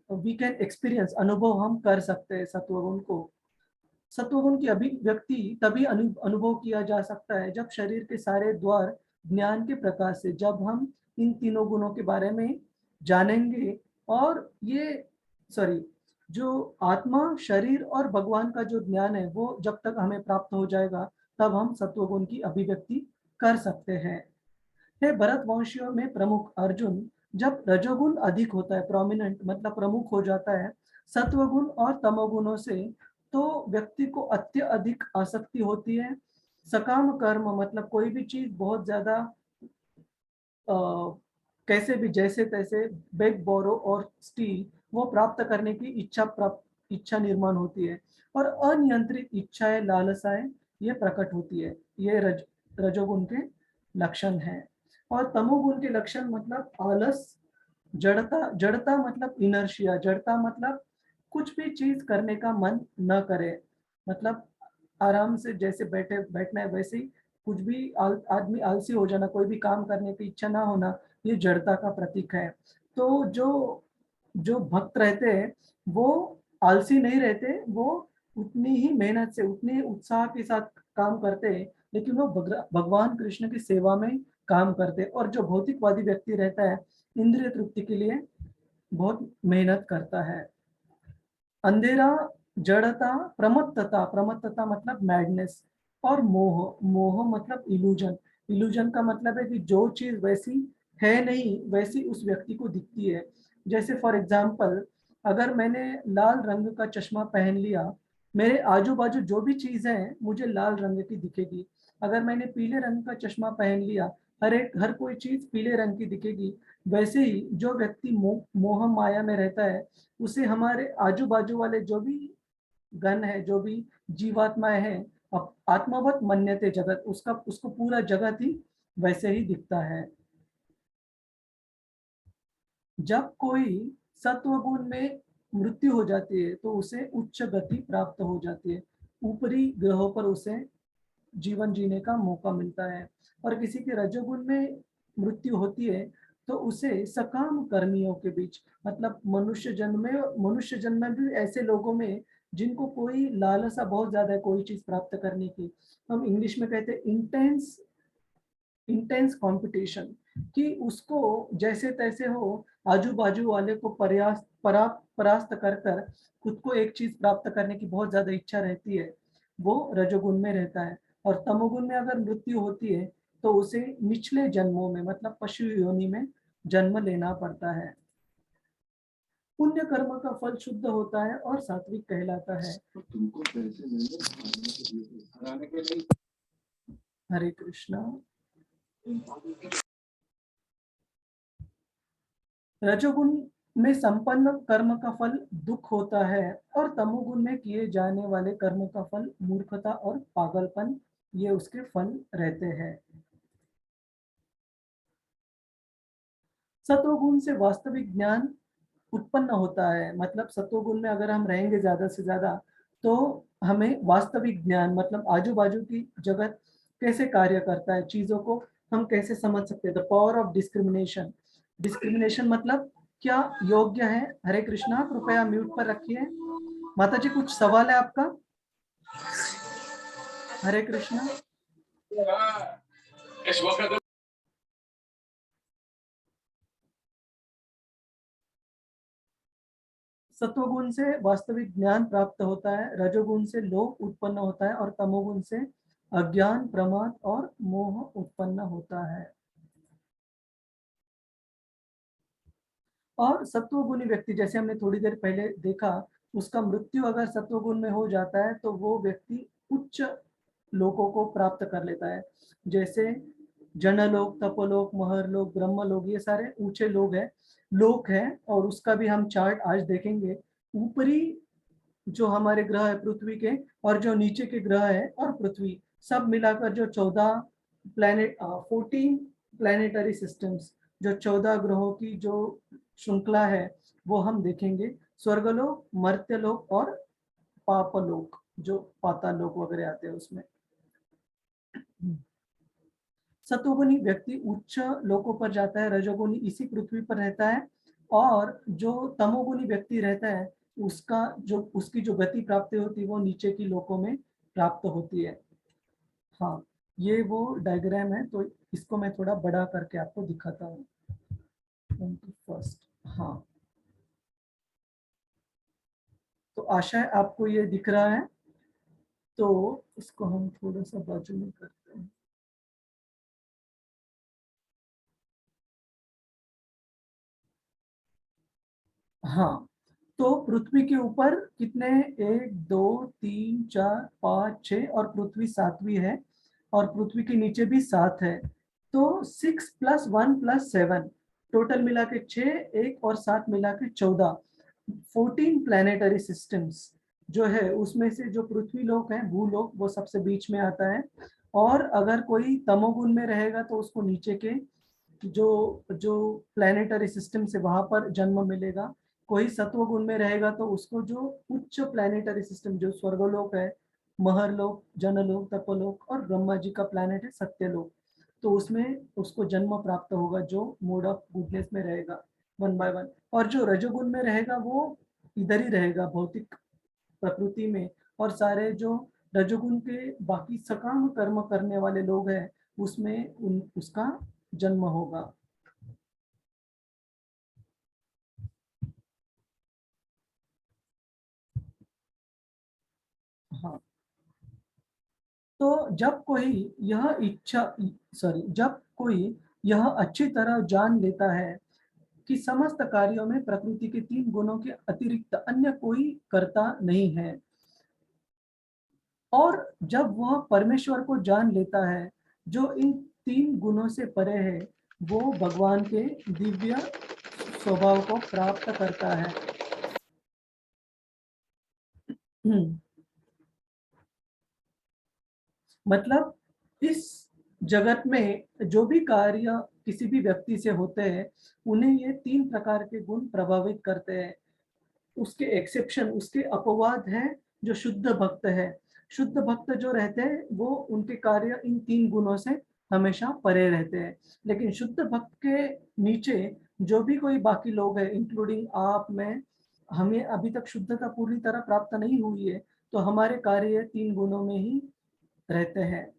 वी कैन एक्सपीरियंस, अनुभव हम कर सकते हैं सत्वगुण को। सत्वगुण की अभिव्यक्ति तभी अनुभव किया जा सकता है जब शरीर के सारे द्वार ज्ञान के प्रकाश से, जब हम इन तीनों गुणों के बारे में जानेंगे। और ये जो आत्मा, शरीर और भगवान का जो ज्ञान है वो जब तक हमें प्राप्त हो जाएगा तब हम सत्वगुण की अभिव्यक्ति कर सकते हैं। हे भरतवंशियों में प्रमुख अर्जुन, जब रजोगुण अधिक होता है, प्रोमिनेंट मतलब प्रमुख हो जाता है सत्वगुण और तमोगुणों से, तो व्यक्ति को अत्यधिक आसक्ति होती है। सकाम कर्म मतलब कोई भी चीज बहुत ज्यादा कैसे भी जैसे तैसे बेग बोरो और स्टील वो प्राप्त करने की इच्छा निर्माण होती है। और अनियंत्रित इच्छाएं, लालसाएं ये प्रकट होती है। ये रजोगुण के लक्षण हैं। और तमोगुण के लक्षण मतलब आलस, जड़ता। जड़ता मतलब इनर्शिया, जड़ता मतलब कुछ भी चीज करने का मन न करे, मतलब आराम से जैसे बैठना है वैसे ही कुछ भी आदमी आलसी हो जाना, कोई भी काम करने की इच्छा ना होना, ये जड़ता का प्रतीक है। तो जो जो भक्त रहते हैं वो आलसी नहीं रहते, वो उतनी ही मेहनत से, उतने उत्साह के साथ काम करते हैं, लेकिन वो भगवान कृष्ण की सेवा में काम करते हैं। और जो भौतिकवादी व्यक्ति रहता है इंद्रिय तृप्ति के लिए बहुत मेहनत करता है। अंधेरा, जड़ता, प्रमत्तता, प्रमत्तता मतलब मैडनेस, और मोह, मोह मतलब इल्यूजन। इल्यूजन का मतलब है कि जो चीज वैसी है नहीं वैसी उस व्यक्ति को दिखती है। जैसे फॉर एग्जाम्पल, अगर मैंने लाल रंग का चश्मा पहन लिया, मेरे आजू बाजू जो भी चीज है मुझे लाल रंग की दिखेगी। अगर मैंने पीले रंग का चश्मा पहन लिया, हर कोई चीज पीले रंग की दिखेगी। वैसे ही जो व्यक्ति मोह माया में रहता है उसे हमारे आजू बाजू वाले जो भी गण है, जो भी जीवात्माएं हैं, आत्मावत मन्यते जगत, उसको पूरा जगत ही वैसे ही दिखता है। जब कोई सत्वगुण में मृत्यु हो जाती है तो उसे उच्च गति प्राप्त हो जाती है, ऊपरी ग्रहों पर उसे जीवन जीने का मौका मिलता है। और किसी के रजोगुण में मृत्यु होती है तो उसे सकाम कर्मियों के बीच, मतलब मनुष्य जन्म में भी ऐसे लोगों में जिनको कोई लालसा बहुत ज्यादा है कोई चीज प्राप्त करने की, हम इंग्लिश में कहते हैं इंटेंस कंपटीशन, कि उसको जैसे तैसे हो आजू बाजू वाले को परास्त कर कर खुद को एक चीज प्राप्त करने की बहुत ज्यादा इच्छा रहती है, वो रजोगुण में रहता है। और तमोगुण में अगर मृत्यु होती है तो उसे निचले जन्मों में मतलब पशु योनि में जन्म लेना पड़ता है। पुण्य कर्म का फल शुद्ध होता है और सात्विक कहलाता है। हरे कृष्णा। रजोगुण में संपन्न कर्म का फल दुख होता है और तमोगुण में किए जाने वाले कर्म का फल मूर्खता और पागलपन, ये उसके फल रहते हैं। सत्वगुण से वास्तविक ज्ञान उत्पन्न होता है, मतलब सत्वगुण में अगर हम रहेंगे ज्यादा से ज्यादा तो हमें वास्तविक ज्ञान मतलब आजू बाजू की जगत कैसे कार्य करता है, चीजों को हम कैसे समझ सकते हैं। The power of discrimination. Discrimination मतलब क्या योग्य है। हरे कृष्णा, कृपया म्यूट पर रखिए। माता जी कुछ सवाल है आपका? हरे कृष्णा। सत्वगुण से वास्तविक ज्ञान प्राप्त होता है, रजोगुण से लोभ उत्पन्न होता है और तमोगुण से अज्ञान, प्रमाद और मोह उत्पन्न होता है। और सत्वगुणी व्यक्ति, जैसे हमने थोड़ी देर पहले देखा, उसका मृत्यु अगर सत्वगुण में हो जाता है तो वो व्यक्ति उच्च लोकों को प्राप्त कर लेता है। जैसे जनलोक, तपोलोक, महरलोक, ब्रह्मलोक, ये सारे ऊंचे लोक हैं। और उसका भी हम चार्ट आज देखेंगे। ऊपरी जो हमारे ग्रह है पृथ्वी के, और जो नीचे के ग्रह है और पृथ्वी, सब मिलाकर जो 14 प्लैनेट 14 प्लैनेटरी सिस्टम्स, जो 14 ग्रहों की जो श्रृंखला है वो हम देखेंगे। स्वर्गलोक, मर्त्यलोक और पापलोक, जो पाताल लोक वगैरह आते हैं उसमें। सतोगुणी व्यक्ति उच्च लोकों पर जाता है, रजोगुणी इसी पृथ्वी पर रहता है, और जो तमोगुणी व्यक्ति रहता है उसकी जो गति प्राप्ति होती है वो नीचे की लोकों में प्राप्त होती है। हाँ, ये वो डायग्राम है, तो इसको मैं थोड़ा बड़ा करके आपको दिखाता हूँ। 21st, हाँ, तो आशा है आपको ये दिख रहा है। तो इसको हम थोड़ा सा बाजू में करते हैं। हाँ, तो पृथ्वी के ऊपर कितने, 1 2 3 4 5 6 और पृथ्वी 7वीं है, और पृथ्वी के नीचे भी 7 है। तो 6 + 1 + 7 टोटल मिला के 6, 1 और 7 मिला के 14, 14 प्लैनेटरी सिस्टम्स जो है, उसमें से जो पृथ्वी लोक है, भूलोक, वो सबसे बीच में आता है। और अगर कोई तमोगुण में रहेगा तो उसको नीचे के जो जो प्लैनेटरी सिस्टम से वहां पर जन्म मिलेगा। कोई सत्व गुण में रहेगा तो उसको जो उच्च प्लैनेटरी सिस्टम, जो स्वर्गलोक है, महरलोक, जनलोक, तपलोक और ब्रह्मा जी का प्लैनेट है सत्यलोक, तो उसमें उसको जन्म प्राप्त होगा जो मोड ऑफ गुडनेस में रहेगा 1 by 1। और जो रजोगुण में रहेगा वो इधर ही रहेगा भौतिक प्रकृति में। और सारे जो रजोगुण के बाकी सकाम कर्म करने वाले लोग हैं उसमें उसका जन्म होगा। हाँ, तो जब कोई यह अच्छी तरह जान लेता है कि समस्त कार्यों में प्रकृति के 3 गुणों के अतिरिक्त अन्य कोई कर्ता नहीं है, और जब वह परमेश्वर को जान लेता है जो इन 3 गुणों से परे है, वो भगवान के दिव्य स्वभाव को प्राप्त करता है। मतलब इस जगत में जो भी कार्य किसी भी व्यक्ति से होते हैं, उन्हें ये 3 प्रकार के गुण प्रभावित करते हैं। उसके एक्सेप्शन, उसके अपवाद हैं जो शुद्ध भक्त है। शुद्ध भक्त जो रहते हैं वो उनके कार्य इन 3 गुणों से हमेशा परे रहते हैं। लेकिन शुद्ध भक्त के नीचे जो भी कोई बाकी लोग हैं, इंक्लूडिंग आप, मैं, हमें अभी तक शुद्धता पूरी तरह प्राप्त नहीं हुई है, तो हमारे कार्य 3 गुणों में ही रहते हैं।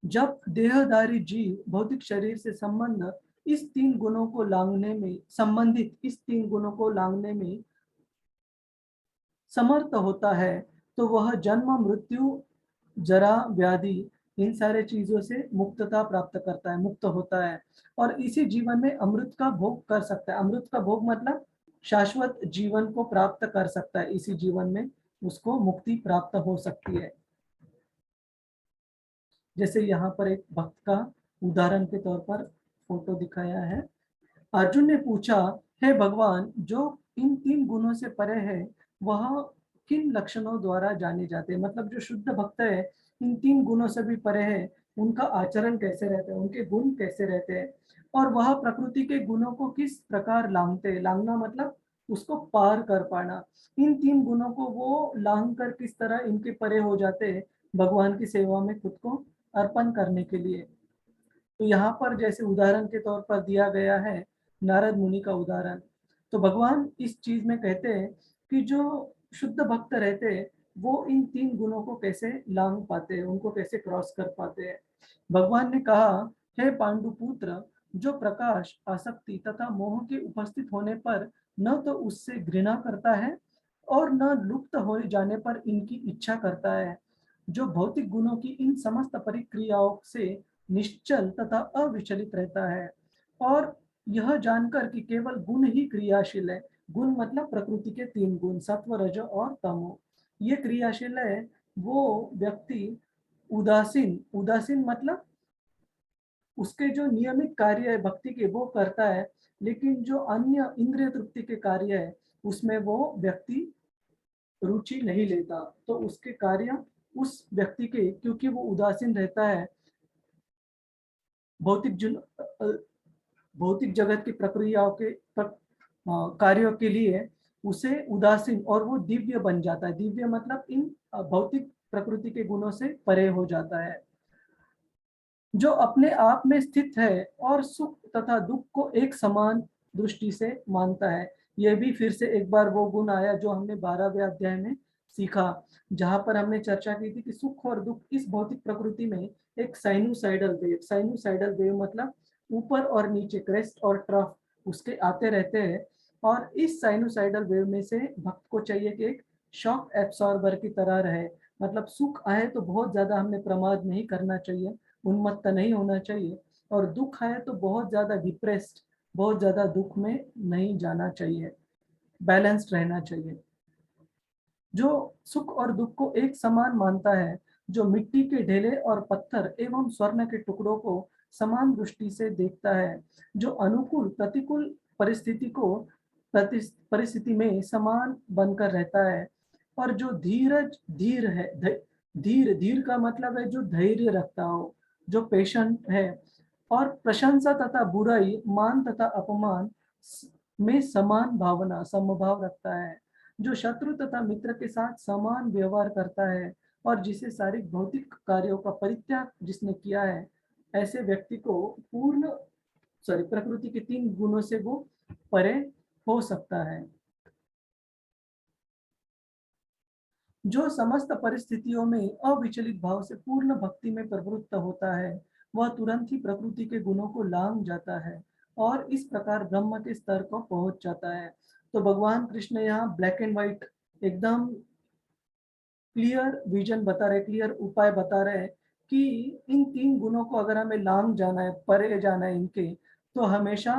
जब देहधारी जीव भौतिक शरीर से संबंधित इस 3 गुणों को लांघने में समर्थ होता है, तो वह जन्म, मृत्यु, जरा, व्याधि, इन सारे चीजों से मुक्तता प्राप्त करता है, मुक्त होता है, और इसी जीवन में अमृत का भोग कर सकता है। अमृत का भोग मतलब शाश्वत जीवन को प्राप्त कर सकता है। इसी जीवन में उसको मुक्ति प्राप्त हो सकती है। जैसे यहाँ पर एक भक्त का उदाहरण के तौर पर फोटो दिखाया है। अर्जुन ने पूछा, हे भगवान, जो इन 3 गुणों से परे है वह किन लक्षणों द्वारा जाने जाते हैं? मतलब जो शुद्ध भक्त है, इन 3 गुणों से भी परे है, उनका आचरण कैसे रहता है, उनके गुण कैसे रहते हैं, और वह प्रकृति के गुणों को किस प्रकार लांघते हैं? लांघना मतलब उसको पार कर पाना। इन 3 गुणों को वो लांघ कर किस तरह इनके परे हो जाते हैं भगवान की सेवा में खुद को अर्पण करने के लिए। तो यहाँ पर जैसे उदाहरण के तौर पर दिया गया है नारद मुनि का उदाहरण, तो भगवान इस चीज में कहते हैं कि जो शुद्ध भक्त रहते हैं वो इन 3 गुणों को कैसे लांघ पाते हैं, उनको कैसे क्रॉस कर पाते हैं। भगवान ने कहा, हे पांडुपुत्र, जो प्रकाश, आसक्ति तथा मोह के उपस्थित होने पर न तो उससे घृणा करता है और न लुप्त हो जाने पर इनकी इच्छा करता है, जो भौतिक गुणों की इन समस्त परिक्रियाओं से निश्चल तथा अविचलित रहता है, और यह जानकर कि केवल गुण ही क्रियाशील है। गुण मतलब प्रकृति के 3 गुण, सत्व, रज और तमो, ये क्रियाशील है। वो व्यक्ति उदासीन, उदासीन मतलब उसके जो नियमित कार्य है भक्ति के वो करता है, लेकिन जो अन्य इंद्रिय तृप्ति के कार्य है उसमें वो व्यक्ति रुचि नहीं लेता। तो उसके कार्य उस व्यक्ति के, क्योंकि वो उदासीन रहता है भौतिक जगत की प्रक्रियाओं के कार्यों के लिए, उसे उदासीन, और वो दिव्य बन जाता है। दिव्य मतलब इन भौतिक प्रकृति के गुणों से परे हो जाता है, जो अपने आप में स्थित है और सुख तथा दुख को एक समान दृष्टि से मानता है। यह भी फिर से एक बार वो गुण आया जो हमने 12वें अध्याय में सीखा, जहां पर हमने चर्चा की थी कि सुख और दुख इस भौतिक प्रकृति में एक साइनूसाइडल वेव मतलब ऊपर और नीचे, क्रेस्ट और ट्रफ उसके आते रहते हैं। और इस साइनूसाइडल वेव में से भक्त को चाहिए कि एक शॉक एब्सॉर्बर की तरह रहे, मतलब सुख आए तो बहुत ज्यादा हमने प्रमाद नहीं करना चाहिए, उन्मत्त नहीं होना चाहिए, और दुख आए तो बहुत ज्यादा डिप्रेस्ड, बहुत ज्यादा दुख में नहीं जाना चाहिए, बैलेंस्ड रहना चाहिए। जो सुख और दुख को एक समान मानता है, जो मिट्टी के ढेले और पत्थर एवं स्वर्ण के टुकड़ों को समान दृष्टि से देखता है, जो अनुकूल प्रतिकूल परिस्थिति में समान बनकर रहता है, और जो धीर है, धीर का मतलब है जो धैर्य रखता हो, जो पेशेंट है, और प्रशंसा तथा बुराई, मान तथा अपमान में समान भावना, समभाव रखता है, जो शत्रु तथा मित्र के साथ समान व्यवहार करता है, और जिसे सारी भौतिक कार्यों का परित्याग जिसने किया है, ऐसे व्यक्ति को प्रकृति के 3 गुणों से वो परे हो सकता है। जो समस्त परिस्थितियों में अविचलित भाव से पूर्ण भक्ति में प्रवृत्त होता है, वह तुरंत ही प्रकृति के गुणों को लांघ जाता है और इस प्रकार ब्रह्म के स्तर को पहुंच जाता है। तो भगवान कृष्ण यहाँ ब्लैक एंड व्हाइट एकदम क्लियर विजन बता रहे, क्लियर उपाय बता रहे हैं कि इन 3 गुणों को अगर हमें लांघ जाना है, परे जाना है इनके, तो हमेशा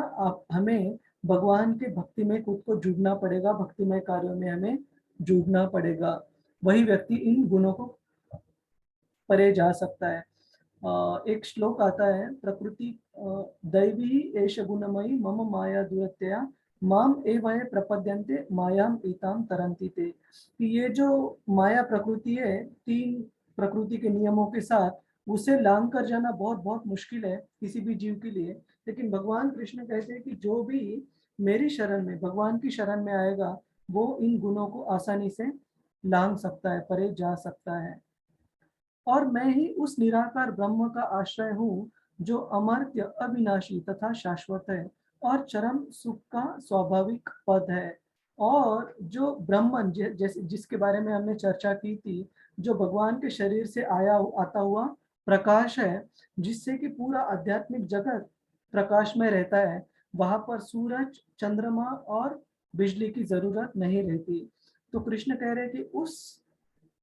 हमें भगवान के भक्ति में खुद को जुड़ना पड़ेगा, भक्तिमय कार्यों में हमें जुड़ना पड़ेगा, वही व्यक्ति इन गुणों को परे जा सकता है। एक श्लोक आता है, प्रकृति दैवी एष गुणमयी मम माया दुरत्यया माम एवं प्रपद्यन्ते मायाम एताम तरन्ति ते, कि ये जो माया प्रकृति है, 3 प्रकृति के नियमों के साथ, उसे लांघ कर जाना बहुत बहुत मुश्किल है किसी भी जीव के लिए। लेकिन भगवान कृष्ण कहते हैं कि जो भी मेरी शरण में, भगवान की शरण में आएगा, वो इन गुणों को आसानी से लांघ सकता है, परे जा सकता है। और मैं ही उस निराकार ब्रह्म का आश्रय हूँ, जो अमर्त्य, अविनाशी तथा शाश्वत है और चरम सुख का स्वाभाविक पद है। और जो ब्रह्मन, जैसे जिसके बारे में हमने चर्चा की थी, जो भगवान के शरीर से आता हुआ प्रकाश है, जिससे कि पूरा आध्यात्मिक जगत प्रकाश में रहता है, वहां पर सूरज, चंद्रमा और बिजली की जरूरत नहीं रहती। तो कृष्ण कह रहे हैं कि उस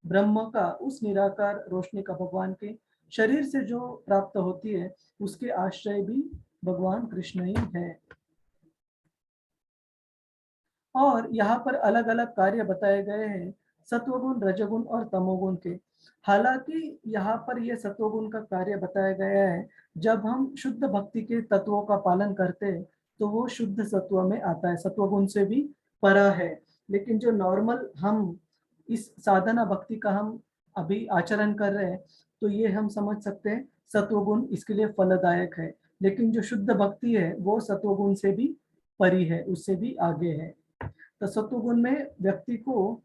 ब्रह्म का, उस निराकार रोशनी का भगवान के शरीर से जो प्राप्त होती है, उसके आश्रय भी भगवान कृष्ण ही है। और यहाँ पर अलग अलग कार्य बताए गए हैं, सत्वगुण, रजोगुण और तमोगुण के। हालांकि यहाँ पर यह सत्वगुण का कार्य बताया गया है, जब हम शुद्ध भक्ति के तत्वों का पालन करते हैं तो वो शुद्ध सत्व में आता है, सत्वगुण से भी परा है। लेकिन जो नॉर्मल हम इस साधना भक्ति का हम अभी आचरण कर रहे हैं, तो ये हम समझ सकते हैं सत्वगुण इसके लिए फलदायक है। लेकिन जो शुद्ध भक्ति है वो सत्वगुण से भी परी है, उससे भी आगे है। तो सत्वगुण में व्यक्ति को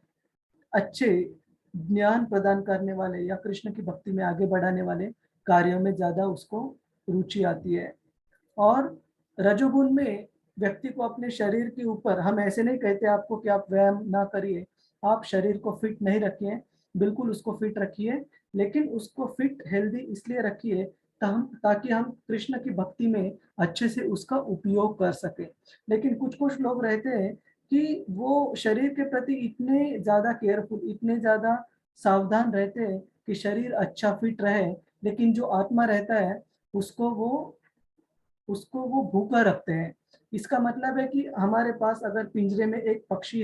अच्छे ज्ञान प्रदान करने वाले या कृष्ण की भक्ति में आगे बढ़ाने वाले कार्यों में ज्यादा उसको रुचि आती है। और रजोगुण में व्यक्ति को अपने शरीर के ऊपर, हम ऐसे नहीं कहते आपको कि आप व्यायाम ना करिए, आप शरीर को फिट नहीं रखिए, बिल्कुल उसको फिट रखिए, लेकिन उसको फिट हेल्दी इसलिए रखिए ताकि हम कृष्ण की भक्ति में अच्छे से उसका उपयोग कर सके। लेकिन कुछ कुछ लोग रहते हैं कि वो शरीर के प्रति इतने ज्यादा केयरफुल, इतने ज्यादा सावधान रहते हैं कि शरीर अच्छा फिट रहे, लेकिन जो आत्मा रहता है उसको वो भूखा रखते हैं। इसका मतलब है कि हमारे पास अगर पिंजरे में एक पंछी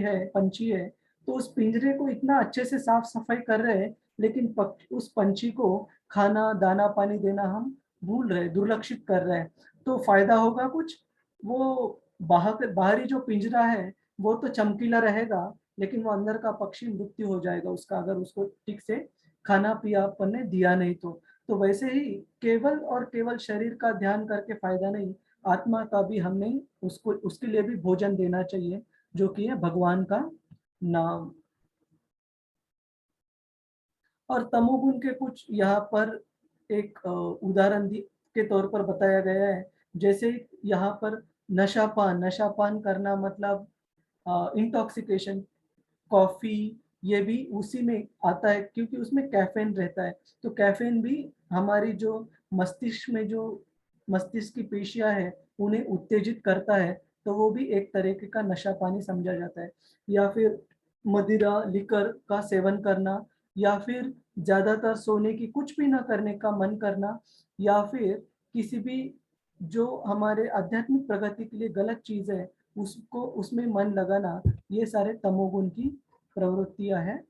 है, तो उस पिंजरे को इतना अच्छे से साफ सफाई कर रहे हैं, लेकिन उस पंछी को खाना, दाना पानी देना हम भूल रहे, दुर्लक्षित कर रहे हैं। तो फायदा होगा कुछ? वो बाहरी जो पिंजरा है वो तो चमकीला रहेगा, लेकिन वो अंदर का पक्षी मृत्यु हो जाएगा उसका, अगर उसको ठीक से खाना पिया अपन ने दिया नहीं तो वैसे ही केवल और केवल शरीर का ध्यान करके फायदा नहीं, आत्मा का भी हमने उसको, उसके लिए भी भोजन देना चाहिए, जो कि है भगवान का नाम। और तमोगुण के कुछ यहाँ पर एक उदाहरण के तौर पर बताया गया है। जैसे यहाँ पर नशापान करना मतलब इंटॉक्सिकेशन, कॉफ़ी, ये भी उसी में आता है क्योंकि उसमें कैफ़ीन रहता है। तो कैफ़ीन भी हमारी जो मस्तिष्क की पेशियाँ हैं, उन्हें उत्तेजित करता है, तो वो भी एक तरीके का नशा पानी समझा जाता है। या फिर मदिरा, लिकर का सेवन करना, या फिर ज़्यादातर सोने की कुछ भी ना करने का मन करना, या फिर किसी भी जो हमारे आध्यात्मिक प्रगति के लिए गलत चीज़ है, उसको उसमें मन लगाना, ये सारे तमोगुण की प्रवृत्तियाँ हैं।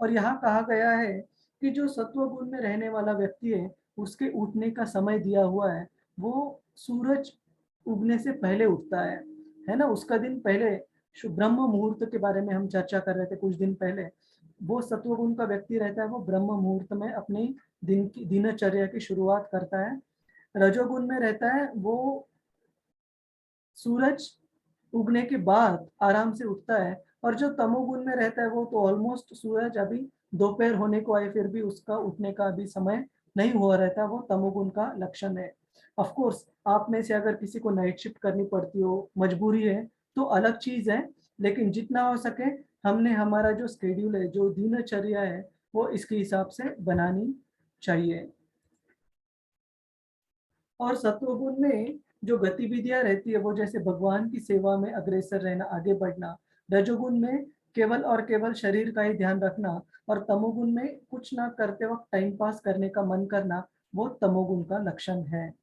और यहाँ कहा गया है कि जो सत्व गुण में रहने वाला व्यक्ति है, उसके उठने का समय दिया हुआ है, वो सूरज उगने से पहले उठता है ना? उसका दिन पहले ब्रह्म मुहूर्त के बारे में हम चर्चा कर रहे थे कुछ दिन पहले। वो सत्व गुण का व्यक्ति रहता है, वो ब्रह्म मुहूर्त में अपनी दिनचर्या की शुरुआत करता है। रजोगुण में रहता है, वो सूरज उगने के बाद आराम से उठता है। और जो तमोगुण में रहता है, वो तो ऑलमोस्ट सूरज अभी दोपहर होने को आए, फिर भी उसका उठने का अभी समय नहीं हुआ रहता, वो तमोगुण का लक्षण है। ऑफ कोर्स आप में से अगर किसी को नाइट शिफ्ट करनी पड़ती हो, मजबूरी है, तो अलग चीज़ है, लेकिन जितना हो सके हमने हमारा जो शेड्यूल है, जो दिनचर्या है, वो इसके हिसाब से बनानी चाहिए। और सत्वगुण में जो गतिविधियां रहती है, वो जैसे भगवान की सेवा में अग्रसर रहना, आगे बढ़ना। रजोगुण में केवल और केवल शरीर का ही ध्यान रखना, और तमोगुण में कुछ ना करते वक्त टाइम पास करने का मन करना, वो तमोगुण का लक्षण है।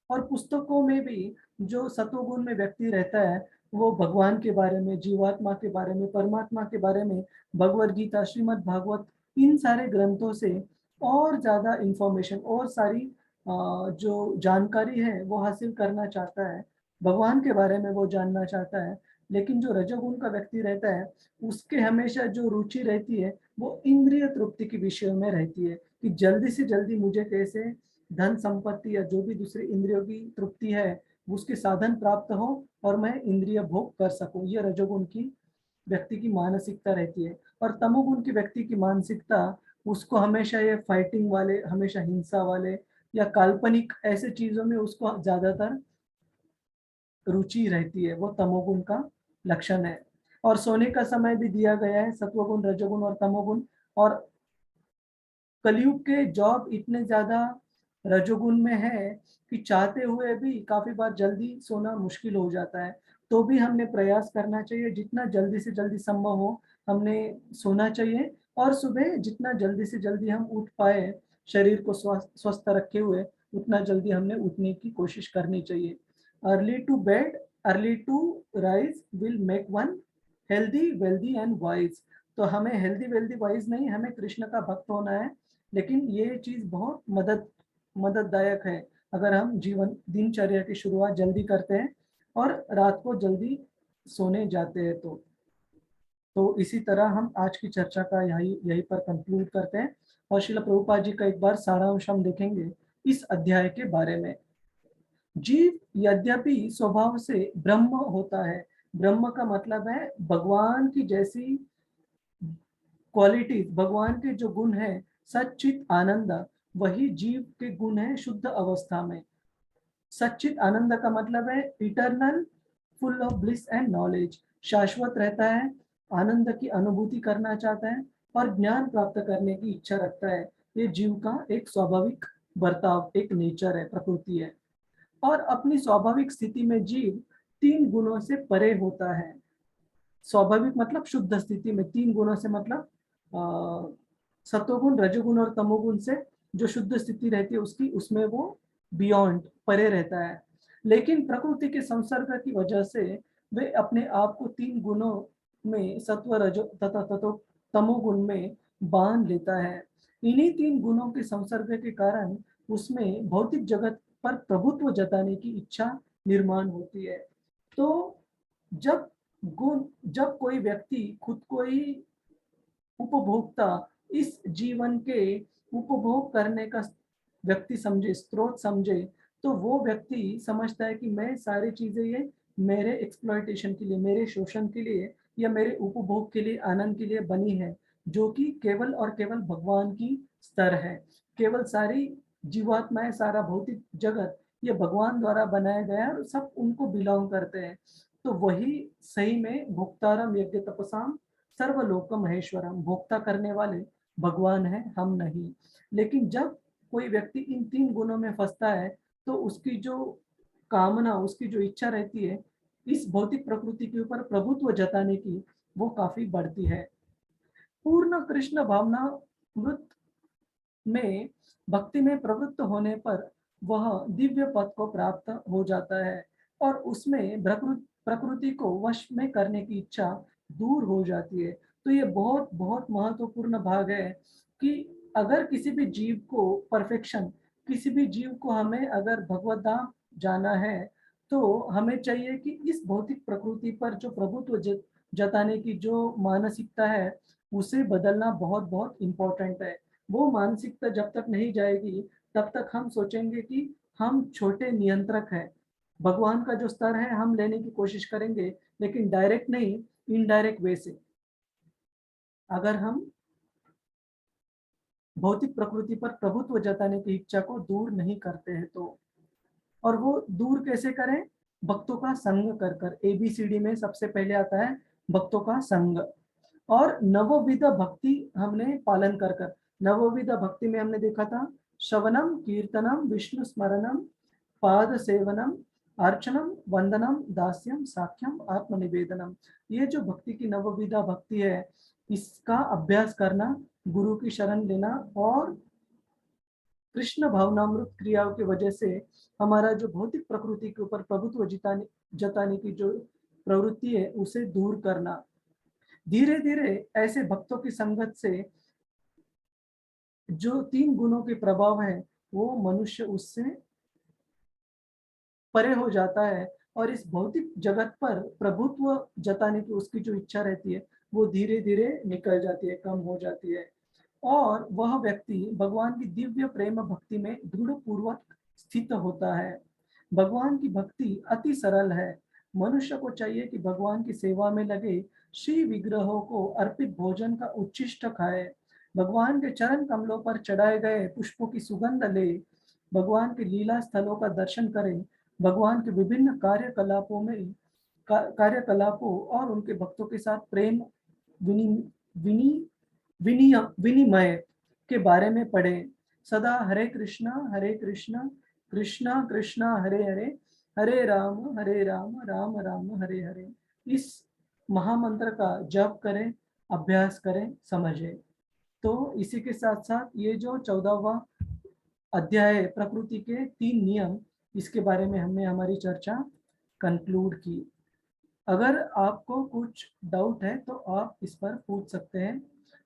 और पुस्तकों में भी जो सत्वगुण में व्यक्ति रहता है, वो भगवान के बारे में, जीवात्मा के बारे में, परमात्मा के बारे में, भगवद गीता, श्रीमद् भागवत, इन सारे ग्रंथों से और ज़्यादा इंफॉर्मेशन और सारी जो जानकारी है वो हासिल करना चाहता है, भगवान के बारे में वो जानना चाहता है। लेकिन जो रजोगुण का व्यक्ति रहता है, उसके हमेशा जो रुचि रहती है, वो इंद्रिय तृप्ति के विषय में रहती है कि जल्दी से जल्दी मुझे कैसे धन संपत्ति या जो भी दूसरी इंद्रियों की तृप्ति है, उसके साधन प्राप्त हो और मैं इंद्रिय भोग कर सकूं। ये रजोगुण की व्यक्ति की मानसिकता रहती है। और तमोगुण की व्यक्ति की मानसिकता, उसको हमेशा ये फाइटिंग वाले, हमेशा हिंसा वाले या काल्पनिक ऐसे चीजों में उसको ज्यादातर रुचि रहती है, वो तमोगुण का लक्षण है। और सोने का समय भी दिया गया है, सत्वगुण, रजोगुण और तमोगुण। और कलयुग के जॉब इतने ज्यादा रजोगुण में है कि चाहते हुए भी काफी बार जल्दी सोना मुश्किल हो जाता है। तो भी हमने प्रयास करना चाहिए, जितना जल्दी से जल्दी संभव हो हमने सोना चाहिए। और सुबह जितना जल्दी से जल्दी हम उठ पाए, शरीर को स्वस्थ रखे हुए, उतना जल्दी हमने उठने की कोशिश करनी चाहिए। Early to bed, early to rise will make one healthy, wealthy and wise. तो हमें हेल्दी, वेल्दी, वाइज नहीं, हमें कृष्ण का भक्त होना है। लेकिन ये चीज बहुत मदददायक है अगर हम जीवन दिनचर्या की शुरुआत जल्दी करते हैं और रात को जल्दी सोने जाते हैं। तो इसी तरह हम आज की चर्चा का यही पर कंक्लूड करते हैं। और श्रील प्रभुपाद जी का एक बार सारांश हम देखेंगे इस अध्याय के बारे में। जीव यद्यपि स्वभाव से ब्रह्म होता है, ब्रह्म का मतलब है भगवान की जैसी क्वालिटीज, भगवान के जो गुण है, सच्चित आनंद, वही जीव के गुण है शुद्ध अवस्था में। सच्चित आनंद का मतलब है eternal, full of bliss and knowledge, शाश्वत रहता है, आनंद की अनुभूति करना चाहता है और ज्ञान प्राप्त करने की इच्छा रखता है। ये जीव का एक स्वाभाविक बर्ताव, एक नेचर है, प्रकृति है। और अपनी स्वाभाविक स्थिति में जीव 3 गुणों से परे होता है। स्वाभाविक मतलब शुद्ध स्थिति में, 3 गुणों से मतलब सत्वगुण, रजोगुण और तमोगुण से जो शुद्ध स्थिति रहती है उसकी, उसमें वो बियॉन्ड, परे रहता है। लेकिन प्रकृति के संसर्ग की वजह से वे अपने आप को 3 गुणों में, सत्व, रजो तथा तमोगुण में बांध लेता है। इन्हीं 3 गुणों के संसर्ग के कारण उसमें भौतिक जगत पर प्रभुत्व जताने की इच्छा निर्माण होती है। तो जब कोई व्यक्ति खुद को ही उपभोक्ता, इस जीवन के उपभोग करने का व्यक्ति समझे, स्रोत समझे, तो वो व्यक्ति समझता है कि मैं सारी चीजें ये मेरे एक्सप्लॉयटेशन के लिए, मेरे शोषण के लिए या मेरे उपभोग के लिए, आनंद के लिए बनी है। जो कि केवल और केवल भगवान की स्तर है। केवल सारी जीवात्माएं, सारा भौतिक जगत ये भगवान द्वारा बनाया गया है और सब उनको बिलोंग करते हैं। तो वही सही में भोक्तारम यज्ञ तपसाम सर्वलोक महेश्वरम, भोक्ता करने वाले भगवान है, हम नहीं। लेकिन जब कोई व्यक्ति इन 3 गुणों में फंसता है तो उसकी जो कामना, उसकी जो इच्छा रहती है इस भौतिक प्रकृति के ऊपर प्रभुत्व जताने की, वो काफी बढ़ती है। पूर्ण कृष्ण भावनामृत में भक्ति में प्रवृत्त होने पर वह दिव्य पद को प्राप्त हो जाता है और उसमें प्रकृति को वश में करने की इच्छा दूर हो जाती है। तो ये बहुत बहुत महत्वपूर्ण भाग है कि अगर किसी भी जीव को परफेक्शन, किसी भी जीव को हमें अगर भगवत धाम जाना है तो हमें चाहिए कि इस भौतिक प्रकृति पर जो प्रभुत्व जताने की जो मानसिकता है उसे बदलना बहुत बहुत इम्पोर्टेंट है। वो मानसिकता जब तक नहीं जाएगी तब तक हम सोचेंगे कि हम छोटे नियंत्रक हैं। भगवान का जो स्तर है हम लेने की कोशिश करेंगे, लेकिन डायरेक्ट नहीं, इनडायरेक्ट वे से। अगर हम भौतिक प्रकृति पर प्रभुत्व जताने की इच्छा को दूर नहीं करते हैं तो, और वो दूर कैसे करें? भक्तों का संग कर कर। ABCD में सबसे पहले आता है भक्तों का संग, और नवविध भक्ति हमने पालन कर कर। नवविध भक्ति में हमने देखा था श्रवणम कीर्तनम विष्णु स्मरणम पाद सेवनम अर्चनम वंदनम दास्यम साख्यम आत्मनिवेदनम। ये जो भक्ति की नवविधा भक्ति है इसका अभ्यास करना, गुरु की शरण लेना, और कृष्ण भावनामृत क्रियाओं की वजह से हमारा जो भौतिक प्रकृति के ऊपर प्रभुत्व जताने की जो प्रवृत्ति है उसे दूर करना। धीरे धीरे ऐसे भक्तों की संगत से जो 3 गुणों के प्रभाव है वो मनुष्य उससे परे हो जाता है और इस भौतिक जगत पर प्रभुत्व जताने की उसकी जो इच्छा रहती है वो धीरे धीरे निकल जाती है, कम हो जाती है, और वह व्यक्ति भगवान की दिव्य प्रेम भक्ति में दृढ़ पूर्वक स्थित होता है। भगवान की भक्ति अति सरल है। मनुष्य को चाहिए कि भगवान की सेवा में लगे, श्री विग्रहों को अर्पित भोजन का उच्छिष्ट खाए, भगवान के चरण कमलों पर चढ़ाए गए पुष्पों की सुगंध ले, भगवान के लीला स्थलों का दर्शन करें, भगवान के विभिन्न कार्यकलापों और उनके भक्तों के साथ प्रेम विनिमय के बारे में पढ़ें। सदा हरे कृष्णा कृष्णा कृष्णा हरे हरे, हरे राम राम राम हरे हरे, इस महामंत्र का जप करें, अभ्यास करें, समझें। तो इसी के साथ साथ ये जो 14वां अध्याय प्रकृति के 3 नियम, इसके बारे में हमने हमारी चर्चा कंक्लूड की। अगर आपको कुछ डाउट है तो आप इस पर पूछ सकते हैं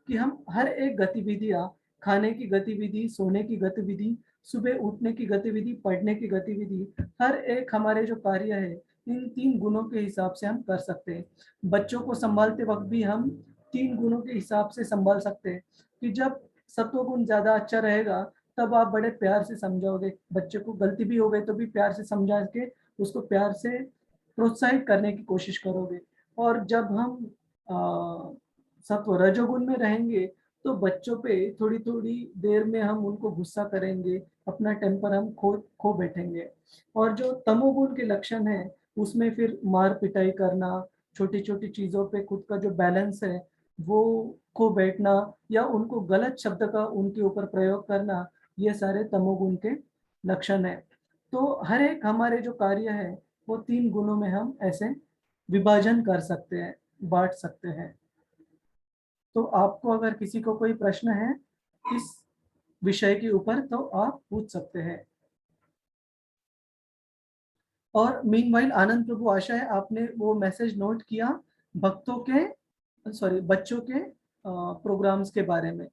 कि हम हर एक गतिविधियां, खाने की गतिविधि, सोने की गतिविधि, सुबह उठने की गतिविधि, पढ़ने की गतिविधि, हर एक हमारे जो कार्य है इन 3 गुणों के हिसाब से हम कर सकते हैं। बच्चों को संभालते वक्त भी हम 3 गुणों के हिसाब से संभाल सकते हैं कि जब सत्वगुण ज्यादा अच्छा रहेगा तब आप बड़े प्यार से समझाओगे बच्चे को, गलती भी हो गई तो भी प्यार से समझा के उसको प्यार से प्रोत्साहित करने की कोशिश करोगे। और जब हम सत्व रजोगुण में रहेंगे तो बच्चों पे थोड़ी थोड़ी देर में हम उनको गुस्सा करेंगे, अपना टेम्पर हम खो बैठेंगे। और जो तमोगुण के लक्षण है उसमें फिर मार पिटाई करना, छोटी छोटी चीजों पे खुद का जो बैलेंस है वो खो बैठना, या उनको गलत शब्द का उनके ऊपर प्रयोग करना, ये सारे तमोगुण के लक्षण है। तो हर एक हमारे जो कार्य है वो 3 गुणों में हम ऐसे विभाजन कर सकते हैं, बांट सकते हैं। तो आपको अगर किसी को कोई प्रश्न है इस विषय के ऊपर तो आप पूछ सकते हैं। और मीनवाइल आनंद प्रभु, आशा है आपने वो मैसेज नोट किया भक्तों के, बच्चों के प्रोग्राम्स के बारे में।